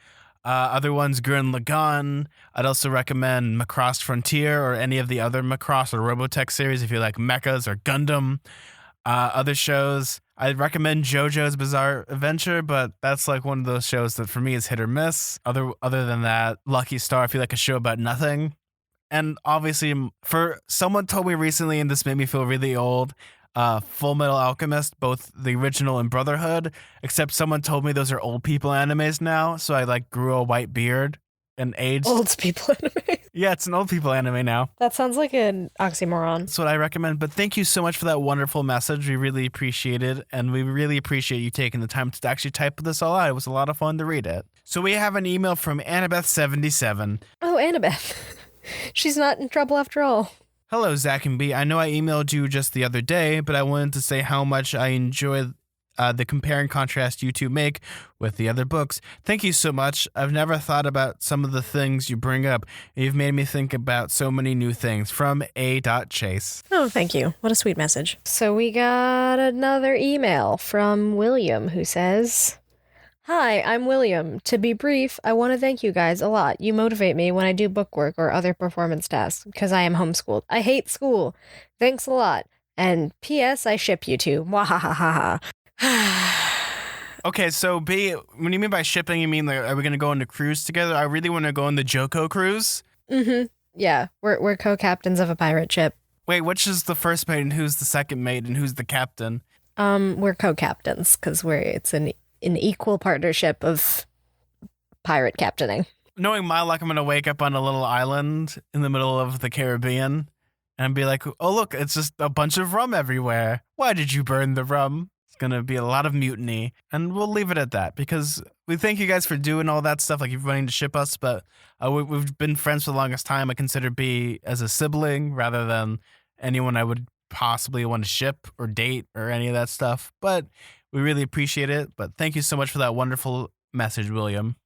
Other ones, Gurren Lagann. I'd also recommend Macross Frontier or any of the other Macross or Robotech series if you like mechas or Gundam. Other shows, I'd recommend JoJo's Bizarre Adventure, but that's like one of those shows that for me is hit or miss. Other than that, Lucky Star, if you like a show about nothing. And obviously, for someone told me recently, and this made me feel really old, Full Metal Alchemist, both the original and Brotherhood, except someone told me those are old people animes now, so I like grew a white beard an age. Old people anime. Yeah, it's an old people anime now. That sounds like an oxymoron. That's what I recommend. But thank you so much for that wonderful message. We really appreciate it. And we really appreciate you taking the time to actually type this all out. It was a lot of fun to read it. So we have an email from Annabeth77. Oh, Annabeth. She's not in trouble after all. Hello, Zack and B. I know I emailed you just the other day, but I wanted to say how much I enjoy the compare and contrast you two make with the other books. Thank you so much. I've never thought about some of the things you bring up. You've made me think about so many new things. From A. Chase. Oh, thank you. What a sweet message. So we got another email from William who says, Hi, I'm William. To be brief, I want to thank you guys a lot. You motivate me when I do bookwork or other performance tasks because I am homeschooled. I hate school. Thanks a lot. And P.S. I ship you two. Wahahaha. Okay, so B, when you mean by shipping, you mean like, are we going to go on a cruise together? I really want to go on the Joko cruise. Mm-hmm. Yeah, we're co-captains of a pirate ship. Wait, which is the first mate and who's the second mate and who's the captain? We're co-captains because it's an equal partnership of pirate captaining. Knowing my luck, I'm going to wake up on a little island in the middle of the Caribbean and be like, oh, look, it's just a bunch of rum everywhere. Why did you burn the rum? Going to be a lot of mutiny, and we'll leave it at that because we thank you guys for doing all that stuff, like you're wanting to ship us, but we've been friends for the longest time. I consider B as a sibling rather than anyone I would possibly want to ship or date or any of that stuff, but we really appreciate it. But thank you so much for that wonderful message, William.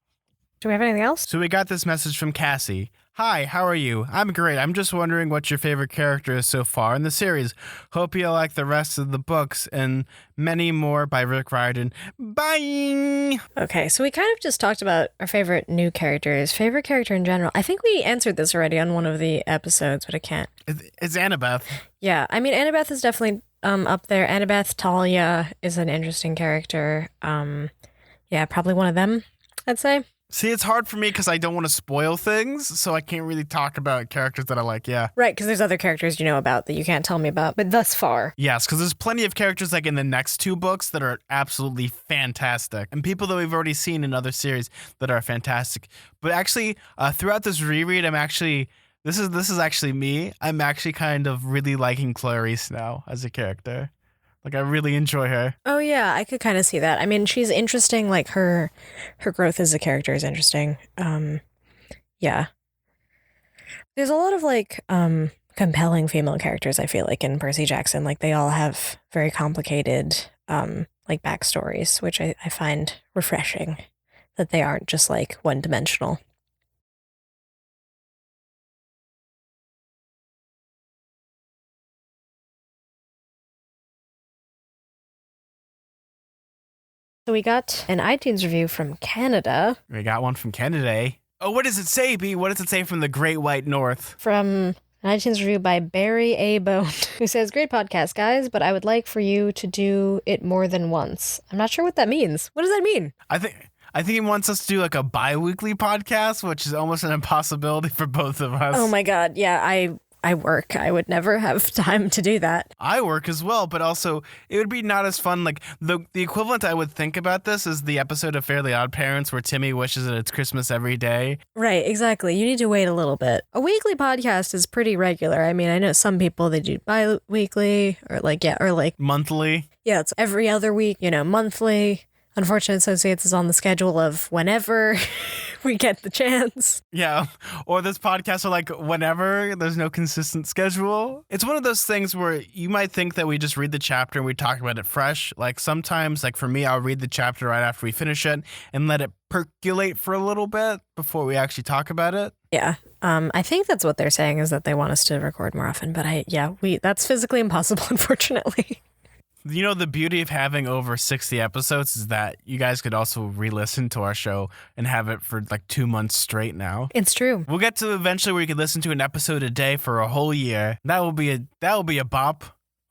Do we have anything else? So we got this message from Cassie. Hi, how are you? I'm great. I'm just wondering what your favorite character is so far in the series. Hope you like the rest of the books and many more by Rick Riordan. Bye! Okay, so we kind of just talked about our favorite new characters, favorite character in general. I think we answered this already on one of the episodes, but I can't. It's Annabeth. Yeah, I mean, Annabeth is definitely up there. Annabeth, Talia is an interesting character. Yeah, probably one of them, I'd say. See, it's hard for me because I don't want to spoil things, so I can't really talk about characters that I like, yeah. Right, because there's other characters you know about that you can't tell me about, but thus far. Yes, because there's plenty of characters like in the next two books that are absolutely fantastic, and people that we've already seen in other series that are fantastic. But actually, throughout this reread, this is actually me. I'm actually kind of really liking Clarice now as a character. Like, I really enjoy her. Oh, yeah, I could kind of see that. I mean, she's interesting. Like, her growth as a character is interesting. Yeah. There's a lot of, like, compelling female characters, I feel like, in Percy Jackson. Like, they all have very complicated, like, backstories, which I find refreshing. That they aren't just, like, one-dimensional. So we got an iTunes review from Canada. We got one from Canada. Oh, what does it say, B? What does it say from the Great White North? From an iTunes review by Barry A. Bone, who says, Great podcast, guys, but I would like for you to do it more than once. I'm not sure what that means. What does that mean? I think he wants us to do like a bi-weekly podcast, which is almost an impossibility for both of us. Oh my God. Yeah, I work. I would never have time to do that. I work as well, but also it would be not as fun. Like the equivalent I would think about this is the episode of Fairly Odd Parents where Timmy wishes that it's Christmas every day. Right, exactly. You need to wait a little bit. A weekly podcast is pretty regular. I mean, I know some people, they do bi-weekly or like Monthly. Yeah, it's every other week, monthly. Unfortunate Associates is on the schedule of whenever we get the chance. Yeah, or this podcast are like whenever, there's no consistent schedule. It's one of those things where you might think that we just read the chapter and we talk about it fresh. Like sometimes, like for me, I'll read the chapter right after we finish it and let it percolate for a little bit before we actually talk about it. Yeah, I think that's what they're saying is that they want us to record more often. But that's physically impossible, unfortunately. You know, the beauty of having over 60 episodes is that you guys could also re-listen to our show and have it for like 2 months straight now. It's true. We'll get to eventually where you can listen to an episode a day for a whole year. That will be a bop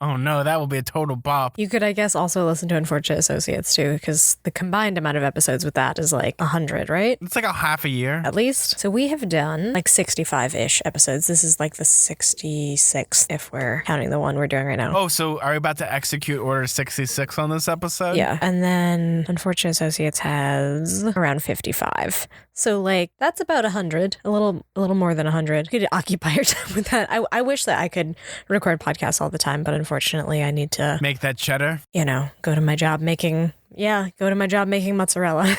Oh no, that will be a total bop. You could, I guess, also listen to Unfortunate Associates too, because the combined amount of episodes with that is like 100, right? It's like a half a year. At least. So we have done like 65-ish episodes. This is like the 66th if we're counting the one we're doing right now. Oh, so are we about to execute Order 66 on this episode? Yeah. And then Unfortunate Associates has around 55. So like that's about 100, a little more than 100. You could occupy your time with that. I wish that I could record podcasts all the time, but unfortunately I need to make that cheddar. Go to my job making mozzarella.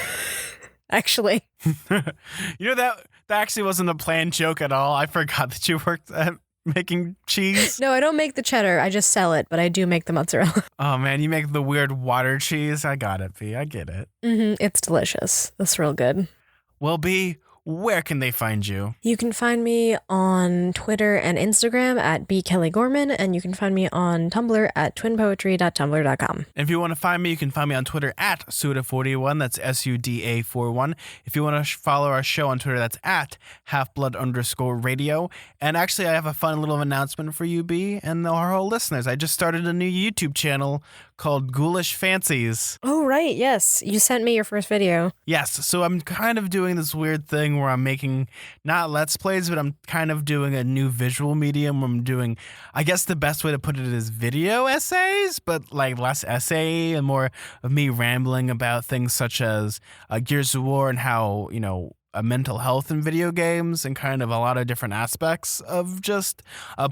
Actually. That actually wasn't a planned joke at all. I forgot that you worked at making cheese. No, I don't make the cheddar. I just sell it, but I do make the mozzarella. Oh man, you make the weird water cheese. I got it, B. I get it. It's delicious. It's real good. Well, B, where can they find you? You can find me on Twitter and Instagram at bkellygorman, and you can find me on Tumblr at twinpoetry.tumblr.com. If you want to find me, you can find me on Twitter at Suda41. That's SUDA41. If you want to follow our show on Twitter, that's at halfblood_radio. And actually, I have a fun little announcement for you, B, and our whole listeners. I just started a new YouTube channel called Ghoulish Fancies. Oh, right. Yes. You sent me your first video. Yes. So I'm kind of doing this weird thing where I'm making not Let's Plays, but I'm kind of doing a new visual medium where I'm doing, I guess the best way to put it is video essays, but like less essay and more of me rambling about things such as Gears of War and how, mental health in video games and kind of a lot of different aspects of just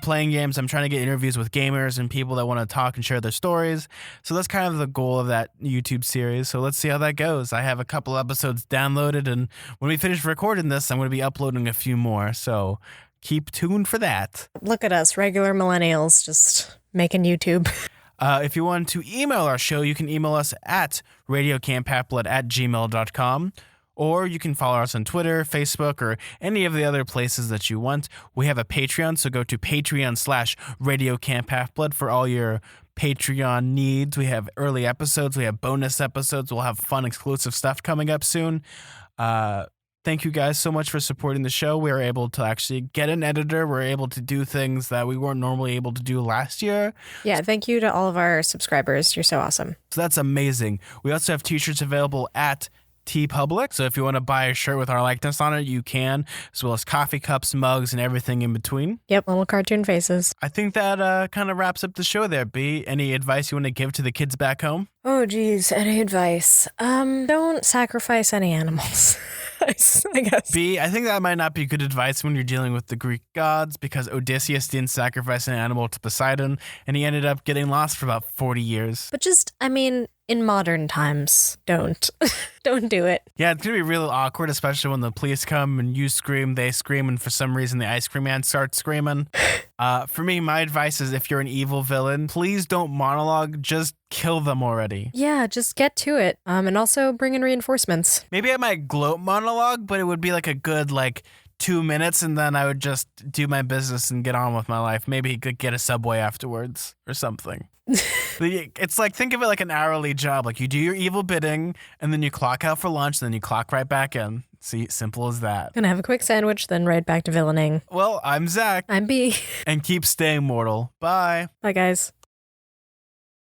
playing games. I'm trying to get interviews with gamers and people that want to talk and share their stories. So that's kind of the goal of that YouTube series. So let's see how that goes. I have a couple episodes downloaded, and when we finish recording this, I'm going to be uploading a few more. So keep tuned for that. Look at us, regular millennials, just making YouTube. If you want to email our show, you can email us at radiocamphalfblood@gmail.com. Or you can follow us on Twitter, Facebook, or any of the other places that you want. We have a Patreon, so go to Patreon/RadioCampHalfBlood for all your Patreon needs. We have early episodes. We have bonus episodes. We'll have fun, exclusive stuff coming up soon. Thank you guys so much for supporting the show. We were able to actually get an editor. We're able to do things that we weren't normally able to do last year. Yeah, thank you to all of our subscribers. You're so awesome. So that's amazing. We also have t-shirts available at TeePublic, so if you want to buy a shirt with our likeness on it, you can, as well as coffee cups, mugs, and everything in between. Yep, little cartoon faces. I think that kind of wraps up the show there, B. Any advice you want to give to the kids back home? Oh, geez, any advice? Don't sacrifice any animals. I guess. B, I think that might not be good advice when you're dealing with the Greek gods, because Odysseus didn't sacrifice an animal to Poseidon, and he ended up getting lost for about 40 years. But just, in modern times, don't do it. Yeah, it's going to be really awkward, especially when the police come and you scream, they scream, and for some reason the ice cream man starts screaming. For me, my advice is if you're an evil villain, please don't monologue, just kill them already. Yeah, just get to it. And also bring in reinforcements. Maybe I might gloat monologue, but it would be like a good 2 minutes, and then I would just do my business and get on with my life. Maybe he could get a Subway afterwards or something. It's like, think of it like an hourly job. Like you do your evil bidding, and then you clock out for lunch, and then you clock right back in. See, simple as that. Gonna have a quick sandwich, then right back to villaining. Well, I'm Zach. I'm B. And keep staying mortal. Bye. Bye, guys.